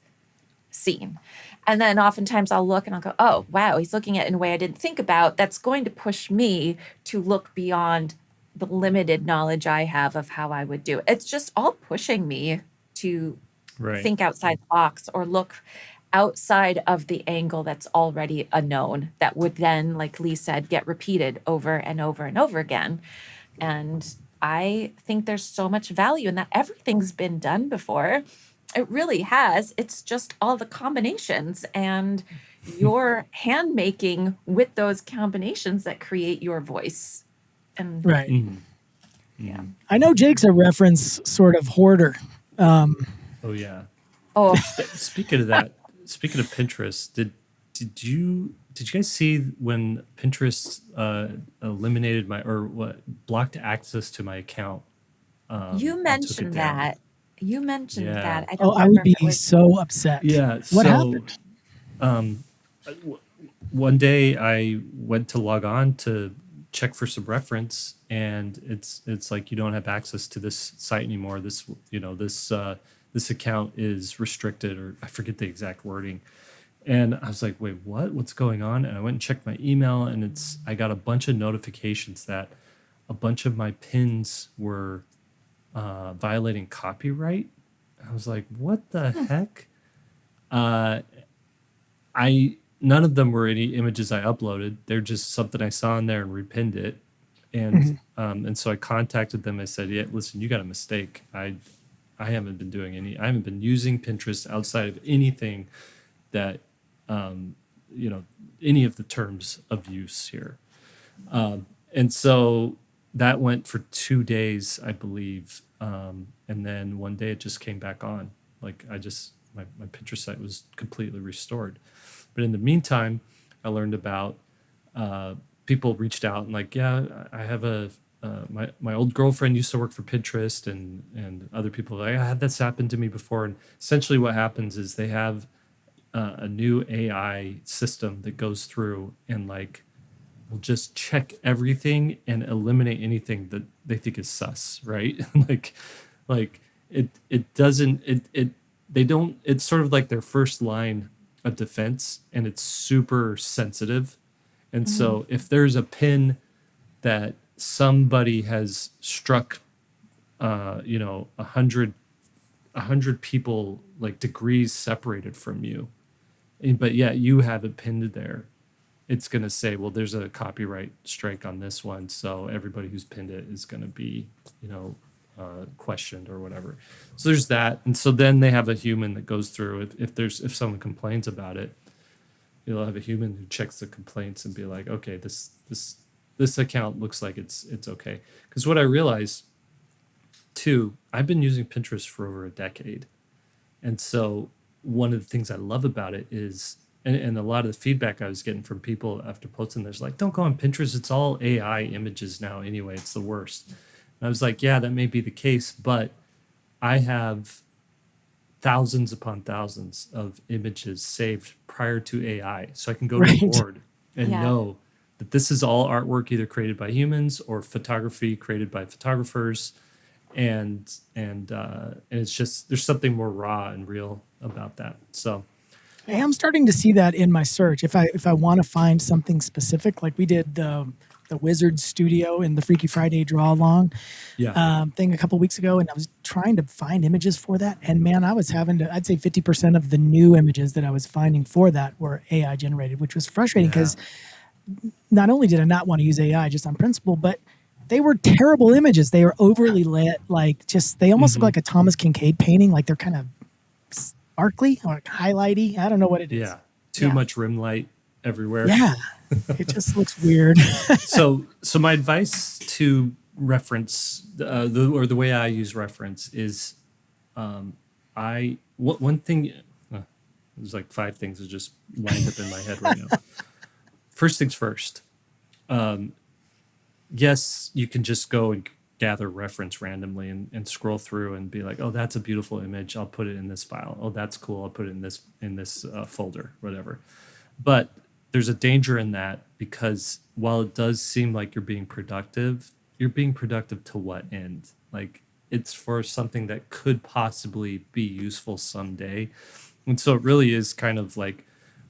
scene? And then oftentimes I'll look and I'll go, oh, wow, he's looking at it in a way I didn't think about. That's going to push me to look beyond the limited knowledge I have of how I would do it. It's just all pushing me to Right. think outside the box or look outside of the angle that's already a known that would then, like Lee said, get repeated over and over and over again. And I think there's so much value in that. Everything's been done before. It really has. It's just all the combinations and your hand making with those combinations that create your voice. And Right. yeah. I know Jake's a reference sort of hoarder. Oh yeah. Oh, Speaking of that, speaking of Pinterest, did you guys see when Pinterest eliminated blocked access to my account? you and took it mentioned down? that. You mentioned Yeah. that. I Oh, don't I would remember if it be was. so upset. Yeah. What So happened? one day I went to log on to check for some reference, and it's like you don't have access to this site anymore. This account is restricted, or I forget the exact wording. And I was like, wait, what? What's going on? And I went and checked my email, and I got a bunch of notifications that a bunch of my pins were violating copyright. I was like, what the heck? None of them were any images I uploaded. They're just something I saw in there and repinned it. And so I contacted them. I said, yeah, listen, you got a mistake. I haven't been using Pinterest outside of anything that, any of the terms of use here. And so that went for 2 days, I believe. And then one day it just came back on. Like my Pinterest site was completely restored. But in the meantime, I learned about people reached out and like, yeah, I have my old girlfriend used to work for Pinterest, and other people like, I had this happen to me before. And essentially what happens is they have a new AI system that goes through and like will just check everything and eliminate anything that they think is sus, right? like it doesn't it they don't, it's sort of like their first line of defense, and it's super sensitive. And Mhm. so if there's a pin that somebody has struck, you know, a hundred people like degrees separated from you, but yet you have it pinned there, it's going to say, well, there's a copyright strike on this one, so everybody who's pinned it is going to be, you know, questioned or whatever. So there's that, and so then they have a human that goes through. If someone complains about it, you'll have a human who checks the complaints and be like, okay, this account looks like it's okay. Because what I realized too, I've been using Pinterest for over a decade, and so one of the things I love about it is, and a lot of the feedback I was getting from people after posting, there's like, don't go on Pinterest. It's all AI images now anyway. It's the worst. And I was like, yeah, that may be the case, but I have thousands upon thousands of images saved prior to AI. So I can go to the Right. board and Yeah. know that this is all artwork either created by humans or photography created by photographers. And it's just, there's something more raw and real about that. So I am starting to see that in my search. If I want to find something specific, like we did the Wizard Studio in the Freaky Friday draw along yeah, thing a couple weeks ago, and I was trying to find images for that, and man, I was having to. I'd say 50% of the new images that I was finding for that were AI generated, which was frustrating yeah, because not only did I not want to use AI just on principle, but they were terrible images. They were overly lit, like just they almost look hmm, like a Thomas Kincaid painting, like they're kind of sparkly or highlighty. I don't know what it is. yeah. Too Yeah. much rim light everywhere. Yeah, it just looks weird. So my advice to reference, the way I use reference is, one thing. There's like five things that just lined up in my head right now. First things first. Yes, you can just go and gather reference randomly and scroll through and be like, oh, that's a beautiful image. I'll put it in this file. Oh, that's cool. I'll put it in this folder, whatever. But there's a danger in that, because while it does seem like you're being productive to what end? Like, it's for something that could possibly be useful someday. And so it really is kind of like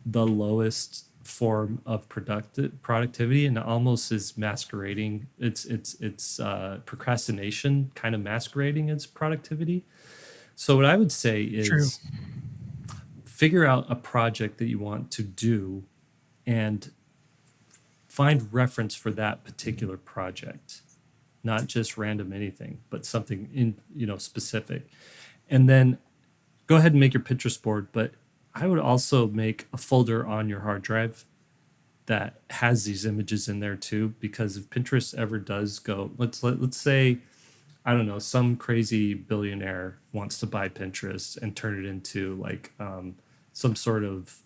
the lowest form of productivity, and it almost is masquerading. It's procrastination kind of masquerading as productivity. So what I would say True. is figure out a project that you want to do and find reference for that particular project, not just random anything, but something in, you know, specific. And then go ahead and make your Pinterest board, but I would also make a folder on your hard drive that has these images in there too, because if Pinterest ever does go, let's say, I don't know, some crazy billionaire wants to buy Pinterest and turn it into like some sort of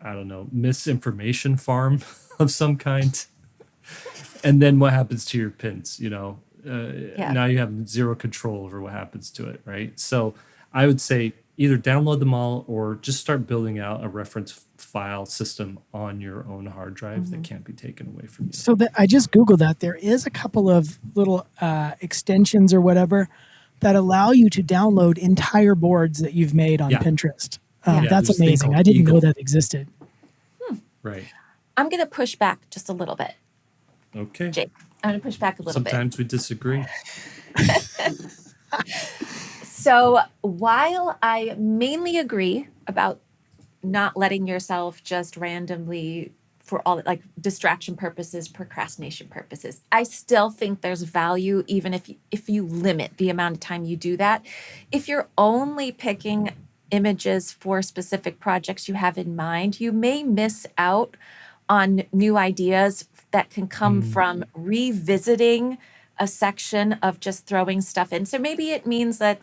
I don't know, misinformation farm of some kind. And then what happens to your pins? You know, Yeah. now you have zero control over what happens to it, right? So I would say either download them all or just start building out a reference file system on your own hard drive that can't be taken away from you. So that I just Googled that there is a couple of little extensions or whatever that allow you to download entire boards that you've made on Yeah. Pinterest. Yeah. Yeah, That's there's a thing amazing. called I didn't know Eagle. that existed. Right. I'm going to push back just a little bit, Okay. Jake. I'm going to push back a little bit. Sometimes we disagree. So while I mainly agree about not letting yourself just randomly, for all like distraction purposes, procrastination purposes, I still think there's value even if you limit the amount of time you do that. If you're only picking images for specific projects you have in mind, you may miss out on new ideas that can come from revisiting a section of just throwing stuff in. So maybe it means that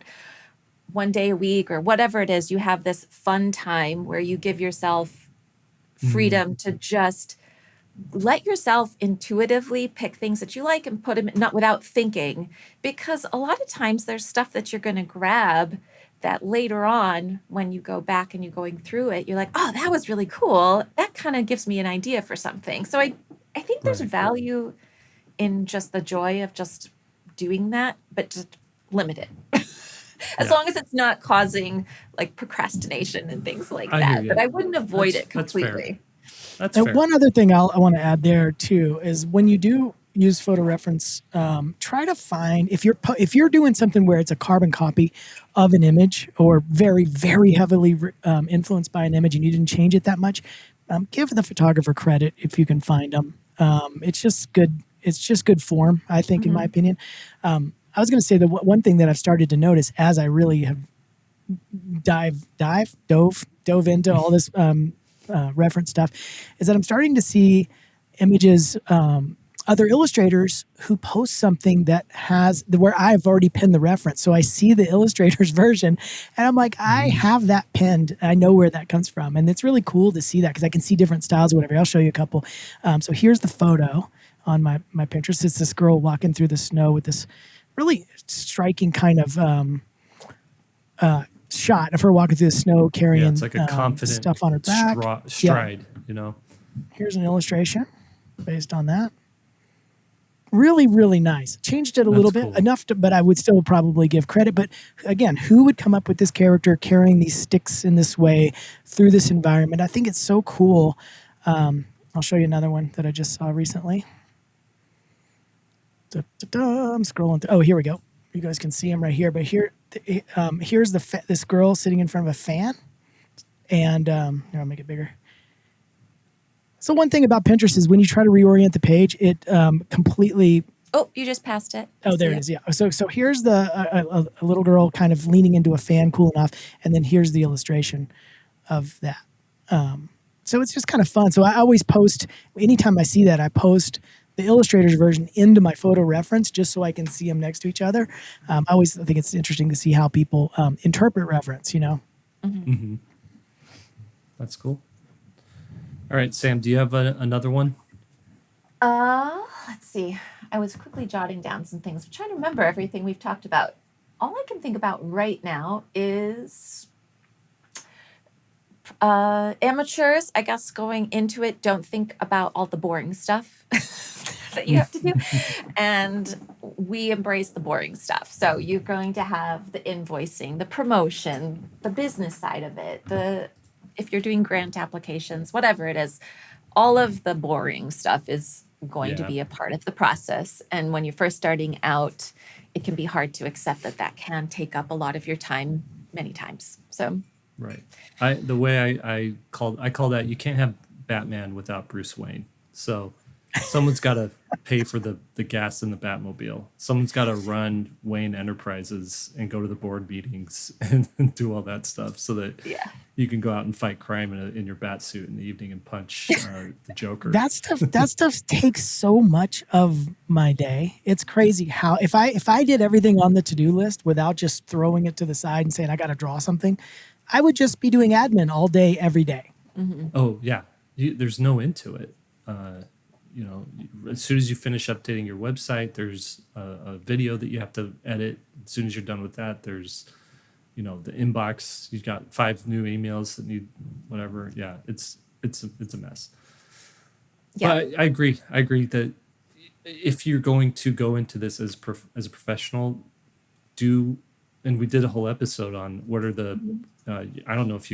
one day a week or whatever it is, you have this fun time where you give yourself freedom to just let yourself intuitively pick things that you like and put them not without thinking, because a lot of times there's stuff that you're going to grab that later on when you go back and you're going through it, you're like, oh, that was really cool, that kind of gives me an idea for something. So I I think there's Right. value in just the joy of just doing that, but just limit it. As Yeah. long as it's not causing like procrastination and things like I hear that. you. But I wouldn't avoid it That's fair. completely. That's And fair. one other thing I want to add there too is when you do use photo reference, try to find if you're doing something where it's a carbon copy of an image or very very heavily influenced by an image and you didn't change it that much, give the photographer credit if you can find them. It's just good. It's just good form, I think, in my Mhm. opinion. I was going to say that one thing that I've started to notice as I really have dove into all this reference stuff is that I'm starting to see images, other illustrators who post something that has where I've already pinned the reference. So I see the illustrator's version and I'm like, I have that pinned. I know where that comes from. And it's really cool to see that because I can see different styles or whatever. I'll show you a couple. So here's the photo on my Pinterest. It's this girl walking through the snow with this really striking kind of shot of her walking through the snow carrying Yeah, it's like a confident stuff on her back. stride, you know. Here's an illustration based on that. Really, really nice. Changed it a little bit, cool. enough to, but I would still probably give credit. But again, who would come up with this character carrying these sticks in this way through this environment? I think it's so cool. I'll show you another one that I just saw recently. I'm scrolling through. Oh, here we go. You guys can see him right here. But here's this girl sitting in front of a fan. And here, I'll make it bigger. So one thing about Pinterest is when you try to reorient the page, it completely. Oh, you just passed it. Oh, there it is. Yeah. So here's a little girl kind of leaning into a fan, cooling off, and then here's the illustration of that. So it's just kind of fun. So I always post anytime I see that, I post the illustrator's version into my photo reference just so I can see them next to each other. I always think it's interesting to see how people interpret reference. You know. Mm-hmm. That's cool. All right, Sam, do you have another one? Let's see. I was quickly jotting down some things. I'm trying to remember everything we've talked about. All I can think about right now is amateurs, I guess, going into it, don't think about all the boring stuff that you have to do. And we embrace the boring stuff. So you're going to have the invoicing, the promotion, the business side of it, if you're doing grant applications, whatever it is, all of the boring stuff is going to be a part of the process. And when you're first starting out, it can be hard to accept that can take up a lot of your time many times. So right. The way I call that, you can't have Batman without Bruce Wayne. So someone's got to pay for the gas in the Batmobile. Someone's got to run Wayne Enterprises and go to the board meetings and do all that stuff so that you can go out and fight crime in your bat suit in the evening and punch the Joker. That stuff takes so much of my day. It's crazy how if I did everything on the to-do list without just throwing it to the side and saying I got to draw something, I would just be doing admin all day, every day. Mm-hmm. Oh yeah, there's no end to it. As soon as you finish updating your website, there's a video that you have to edit. As soon as you're done with that, there's, the inbox. You've got 5 new emails that need whatever. Yeah, it's a mess. Yeah. But I agree. I agree that if you're going to go into this as a professional, and we did a whole episode on what are the. I don't know if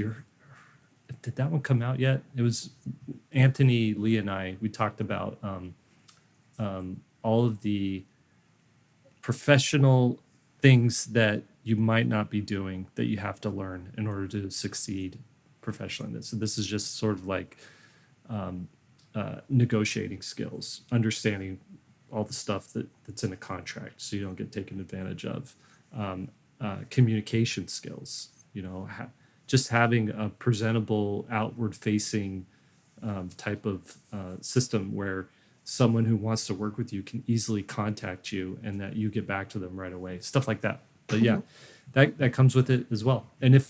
did that one come out yet? It was Anthony, Lee, and I. We talked about all of the professional things that you might not be doing that you have to learn in order to succeed professionally in this. So this is just sort of like negotiating skills, understanding all the stuff that's in a contract so you don't get taken advantage of, communication skills, just having a presentable, outward-facing type of system where someone who wants to work with you can easily contact you and that you get back to them right away. Stuff like that. But yeah, that comes with it as well. And if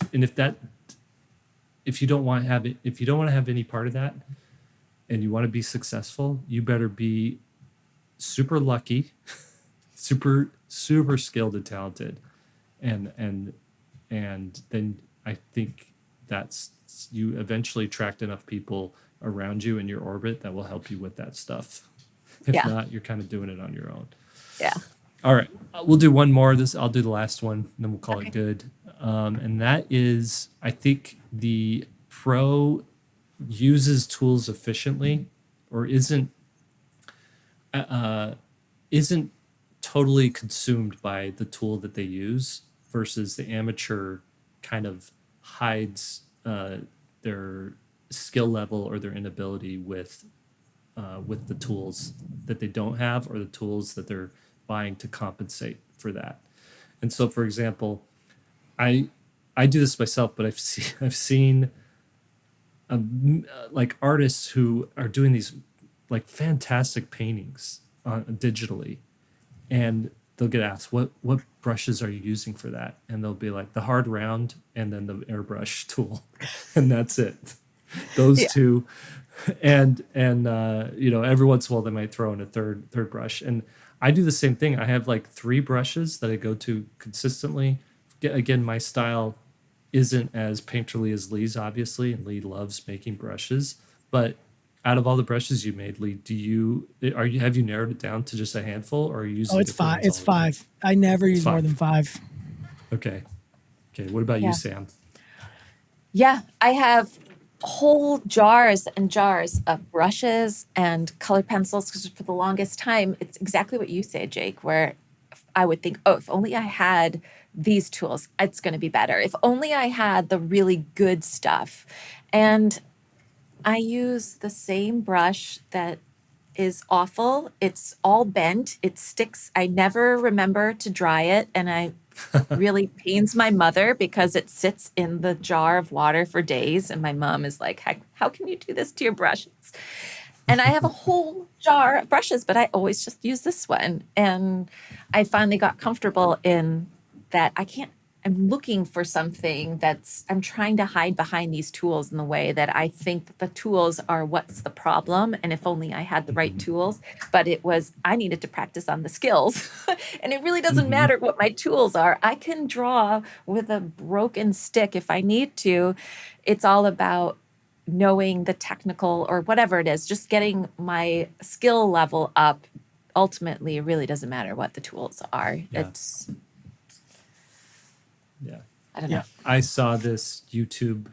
you don't want to have any part of that, and you want to be successful, you better be super lucky, super skilled and talented, and then I think that's you eventually attract enough people around you in your orbit that will help you with that stuff. If Yeah. not, you're kind of doing it on your own. Yeah. All right, we'll do one more. I'll do the last one, and then we'll call Okay. it good. And that is, I think the pro uses tools efficiently, or isn't totally consumed by the tool that they use, versus the amateur kind of hides their skill level or their inability with the tools that they don't have, or the tools that they're buying to compensate for that. And so, for example, I do this myself, but I've seen like artists who are doing these like fantastic paintings digitally, and they'll get asked, what brushes are you using for that? And they'll be like, the hard round and then the airbrush tool, and that's it. Those Yeah. two. And every once in a while they might throw in a third brush. And I do the same thing. I have like 3 brushes that I go to consistently. Again, my style isn't as painterly as Lee's, obviously, and Lee loves making brushes. But out of all the brushes you made, Lee, have you narrowed it down to just a handful, or are you using Oh, it's different 5. ones It's all the time? 5. I never use more 5. than 5. Okay. What about you, Yeah. Sam? Yeah, I have whole jars and jars of brushes and colored pencils, because for the longest time, it's exactly what you say, Jake, where I would think, oh, if only I had these tools, it's going to be better. If only I had the really good stuff. And I use the same brush that is awful. It's all bent. It sticks. I never remember to dry it. And I really pains my mother because it sits in the jar of water for days. And my mom is like, how can you do this to your brushes? And I have a whole jar of brushes, but I always just use this one. And I finally got comfortable in that I'm looking for something I'm trying to hide behind these tools in the way that I think that the tools are what's the problem. And if only I had the right tools, but I needed to practice on the skills. And it really doesn't Mm-hmm. matter what my tools are. I can draw with a broken stick if I need to. It's all about knowing the technical or whatever it is, just getting my skill level up. Ultimately, it really doesn't matter what the tools are. Yeah. I don't know. Yeah. I saw this YouTube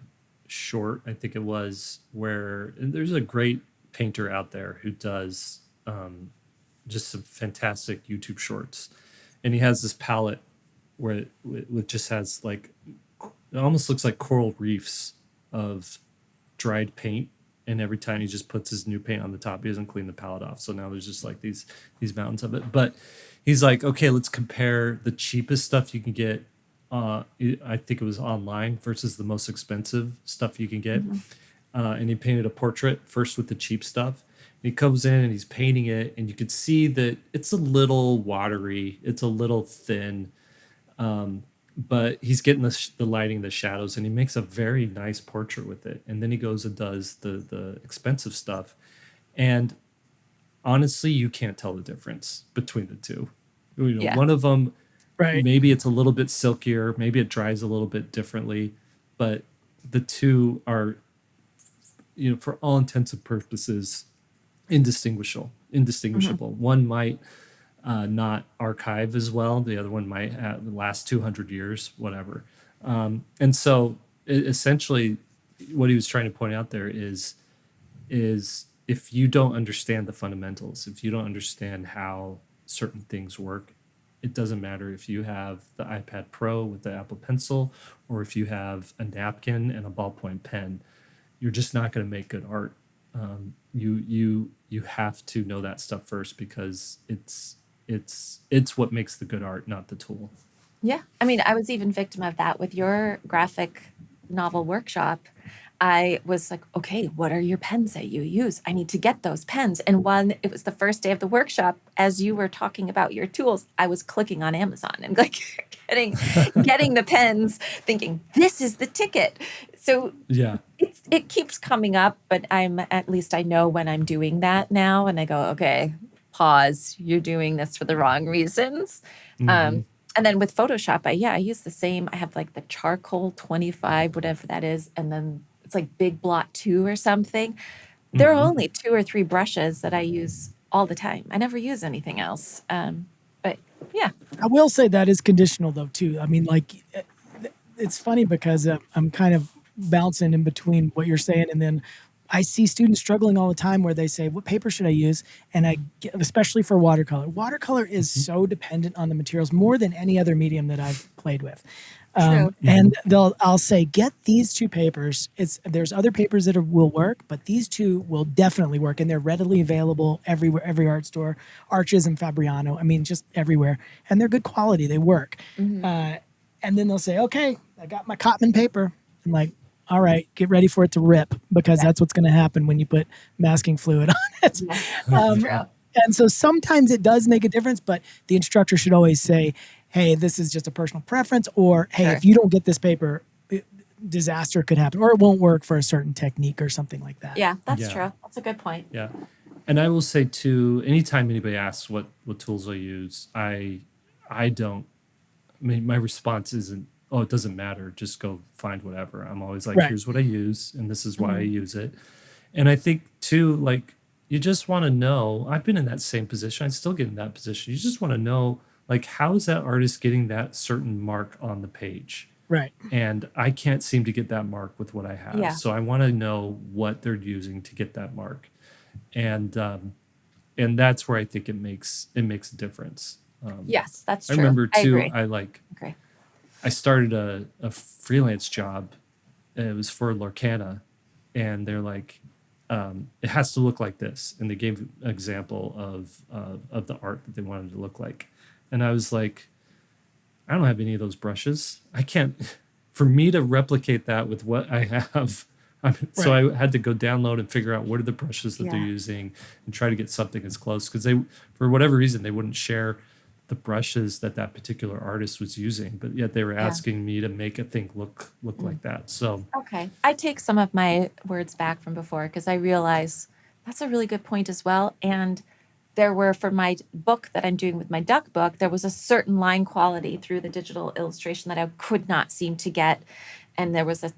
short, I think it was, where there's a great painter out there who does just some fantastic YouTube shorts. And he has this palette where it just has like, it almost looks like coral reefs of dried paint. And every time he just puts his new paint on the top, he doesn't clean the palette off. So now there's just like these mountains of it. But he's like, okay, let's compare the cheapest stuff you can get. I think it was online versus the most expensive stuff you can get. And he painted a portrait first with the cheap stuff. And he comes in and he's painting it, and you could see that it's a little watery, it's a little thin, but he's getting the lighting, the shadows, and he makes a very nice portrait with it. And then he goes and does the expensive stuff, and honestly, you can't tell the difference between the two. Yeah. One of them, Right. maybe it's a little bit silkier, maybe it dries a little bit differently, but the two are, for all intents and purposes, indistinguishable. One might not archive as well. The other one might last 200 years, whatever. And so essentially what he was trying to point out there is if you don't understand the fundamentals, if you don't understand how certain things work, it doesn't matter if you have the iPad Pro with the Apple Pencil, or if you have a napkin and a ballpoint pen, you're just not going to make good art. You have to know that stuff first, because it's what makes the good art, not the tool. Yeah. I mean, I was even victim of that with your graphic novel workshop. I was like, okay, what are your pens that you use? I need to get those pens. And when it was the first day of the workshop, as you were talking about your tools, I was clicking on Amazon and like getting the pens, thinking this is the ticket. So Yeah. it keeps coming up, but at least I know when I'm doing that now, and I go, okay, pause. You're doing this for the wrong reasons. And then with Photoshop, I use the same. I have like the charcoal 25, whatever that is, and then it's like Big Blot 2 or something. There are Hmm. only 2 or 3 brushes that I use all the time. I never use anything else. But yeah. I will say that is conditional though too. I mean, like it's funny because I'm kind of bouncing in between what you're saying, and then I see students struggling all the time where they say, "What paper should I use?" And especially for watercolor. Watercolor is Hmm. so dependent on the materials more than any other medium that I've played with. True. And I'll say, get these two papers. There's other papers that will work, but these two will definitely work, and they're readily available everywhere, every art store, Arches and Fabriano. I mean, just everywhere, and they're good quality. They work. Mhm. And then they'll say, "Okay, I got my Cotman paper." I'm like, "All right, get ready for it to rip because Yeah. that's what's going to happen when you put masking fluid on it." Yeah. Um, True. and so sometimes it does make a difference, but the instructor should always say, "Hey, this is just a personal preference," or "Hey, Sure. if you don't get this paper, disaster could happen, or it won't work for a certain technique or something like that." Yeah, that's Yeah. true. That's a good point. Yeah. And I will say too, anytime anybody asks what tools I use, I don't, I mean, my response isn't, oh, it doesn't matter. Just go find whatever. I'm always like, Right. here's what I use, and this is why I Mhm. use it. And I think too, like, you just want to know. I've been in that same position. I still get in that position. You just want to know, like, how is that artist getting that certain mark on the page? Right. And I can't seem to get that mark with what I have. Yeah. So I want to know what they're using to get that mark. And that's where I think it makes a difference. Yes, that's I true. remember I too. agree. Okay. I started a freelance job. And it was for Lorcana, and they're like, it has to look like this, and they gave an example of the art that they wanted to look like, and I was like, I don't have any of those brushes. I can't. For me to replicate that with what I have, so Right. I had to go download and figure out what are the brushes that they're Yeah. using and try to get something as close, because they, for whatever reason, they wouldn't share the brushes that that particular artist was using, but yet they were Yeah. asking me to make a thing look like that. So Okay. I take some of my words back from before because I realize that's a really good point as well. And there were, for my book that I'm doing with my duck book, there was a certain line quality through the digital illustration that I could not seem to get. And there was a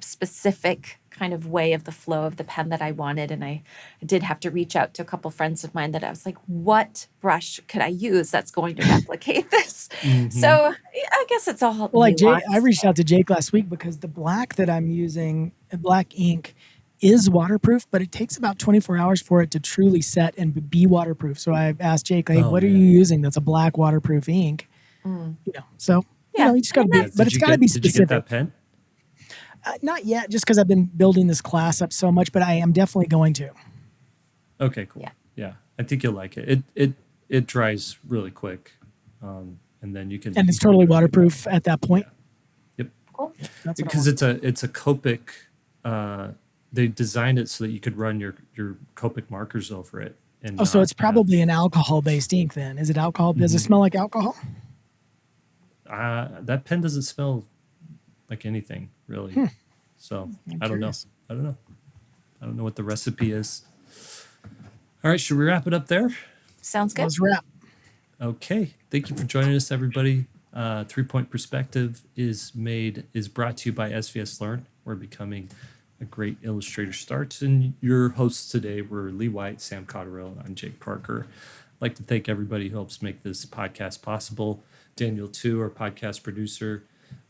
specific kind of way of the flow of the pen that I wanted. And I did have to reach out to a couple friends of mine that I was like, what brush could I use that's going to replicate this? So yeah, I guess it's all Well, like Jay, I nuance. reached out to Jake last week because the black that I'm using, black ink, is waterproof, but it takes about 24 hours for it to truly set and be waterproof. So I asked Jake, "Hey, oh what are man, you using that's a black waterproof ink?" Mm. So Yeah. you just I got to mean, be, yeah. but it's got to be Did you get specific. that pen? Not yet, just because I've been building this class up so much, but I am definitely going to. Okay, cool. Yeah. Yeah, I think you'll like it. It dries really quick, and then you can. And it's totally waterproof at that point. Yep. cool. That's what I Because want. it's a Copic. They designed it so that you could run your Copic markers over it, and Oh, so not it's probably have, an alcohol-based ink then. Is it alcohol? Does it smell like alcohol? that pen doesn't smell like anything really. So I'm I don't know. curious. I don't know. I don't know what the recipe is. All right, should we wrap it up there? Sounds good. Let's wrap. Okay. Thank you for joining us, everybody. 3-Point Perspective is brought to you by SVSLEARN. We're becoming a great illustrator starts. And your hosts today were Lee White, Sam Cotterill, and I'm Jake Parker. I'd like to thank everybody who helps make this podcast possible. Daniel Tu, our podcast producer,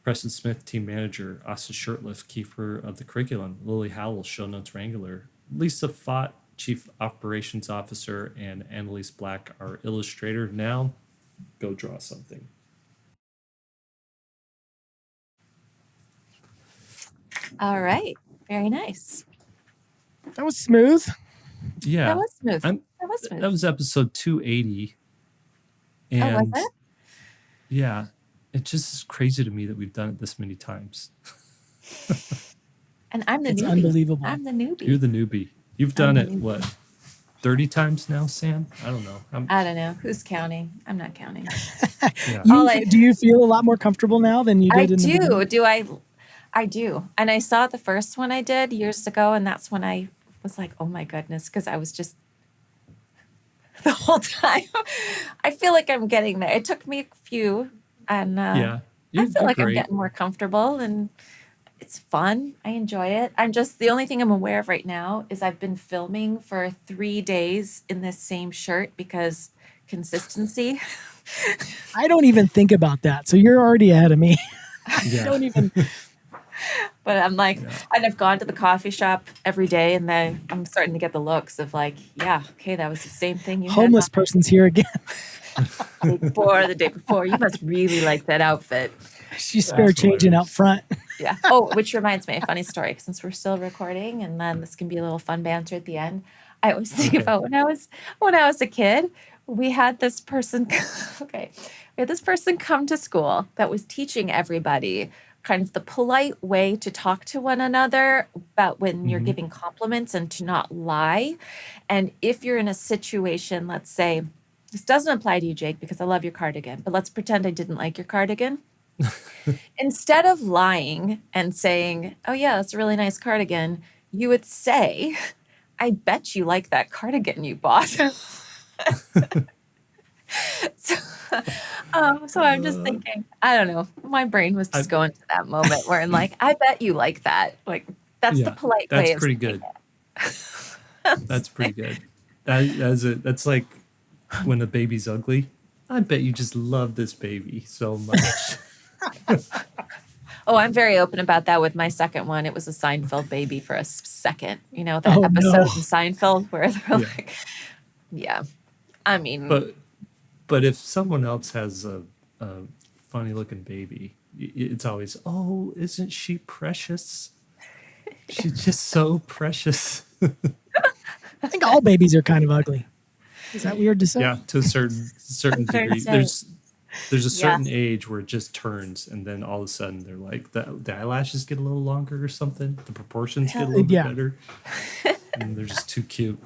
Preston Smith, team manager, Asa Shirtliff, Kiefer of the curriculum, Lily Howell, show notes wrangler, Lisa Fott, chief operations officer, and Annalise Black, our illustrator. Now, go draw something. All right. Very nice. That was smooth. Yeah, That was smooth. I'm- That was smooth. that was episode 280, Oh, was and it? yeah, it just is crazy to me that we've done it this many times. And I'm the It's newbie. unbelievable. I'm the newbie. You're the newbie. You've I'm done the it newbie. what, 30 times now, Sam? I don't know. I don't know. Who's counting? I'm not counting. Yeah. Do you feel a lot more comfortable now than you I did in the beginning? do. I do. And I saw the first one I did years ago, and that's when I was like, oh my goodness, because I was just the whole time. I feel like I'm getting there. It took me a few, and Yeah. I feel You're like I'm great. getting more comfortable, and it's fun. I enjoy it. I'm just, the only thing I'm aware of right now is I've been filming for 3 days in this same shirt because consistency. I don't even think about that. So you're already ahead of me. Yeah. Don't even. But I'm like, Yeah. and I've gone to the coffee shop every day, and then I'm starting to get the looks of like, yeah, okay, that was the same thing you Homeless had person's here again. the day before, the day before. You must really like that outfit. She's spare That's changing out hilarious. front. Yeah. Oh, which reminds me, a funny story, since we're still recording, and then this can be a little fun banter at the end. I always think Okay. about when I was a kid, we had this person okay. We had this person come to school that was teaching everybody kind of the polite way to talk to one another about when you're Hmm. giving compliments and to not lie. And if you're in a situation, let's say, this doesn't apply to you, Jake, because I love your cardigan, but let's pretend I didn't like your cardigan. Instead of lying and saying, "Oh yeah, that's a really nice cardigan," you would say, "I bet you like that cardigan you bought." so, so I'm just Uh, thinking, I don't know, my brain was I, just going to that moment where I'm like, "I bet you like that." Like that's the yeah, polite that's way of pretty saying good. That's pretty good. That's like when a baby's ugly. I bet you just love this baby so much. Oh, I'm very open about that with my second one. It was a Seinfeld baby for a second. You know, that Oh no. episode in Seinfeld where they're Yeah. like, yeah. I mean, But but if someone else has a funny looking baby, it's always, oh, isn't she precious? She's just so precious. I think all babies are kind of ugly. Is that weird to say? Yeah, to a certain degree. 100%. There's a certain Yes. age where it just turns, and then all of a sudden they're like the eyelashes get a little longer or something. The proportions get a little bit Yeah. better, and they're just too cute.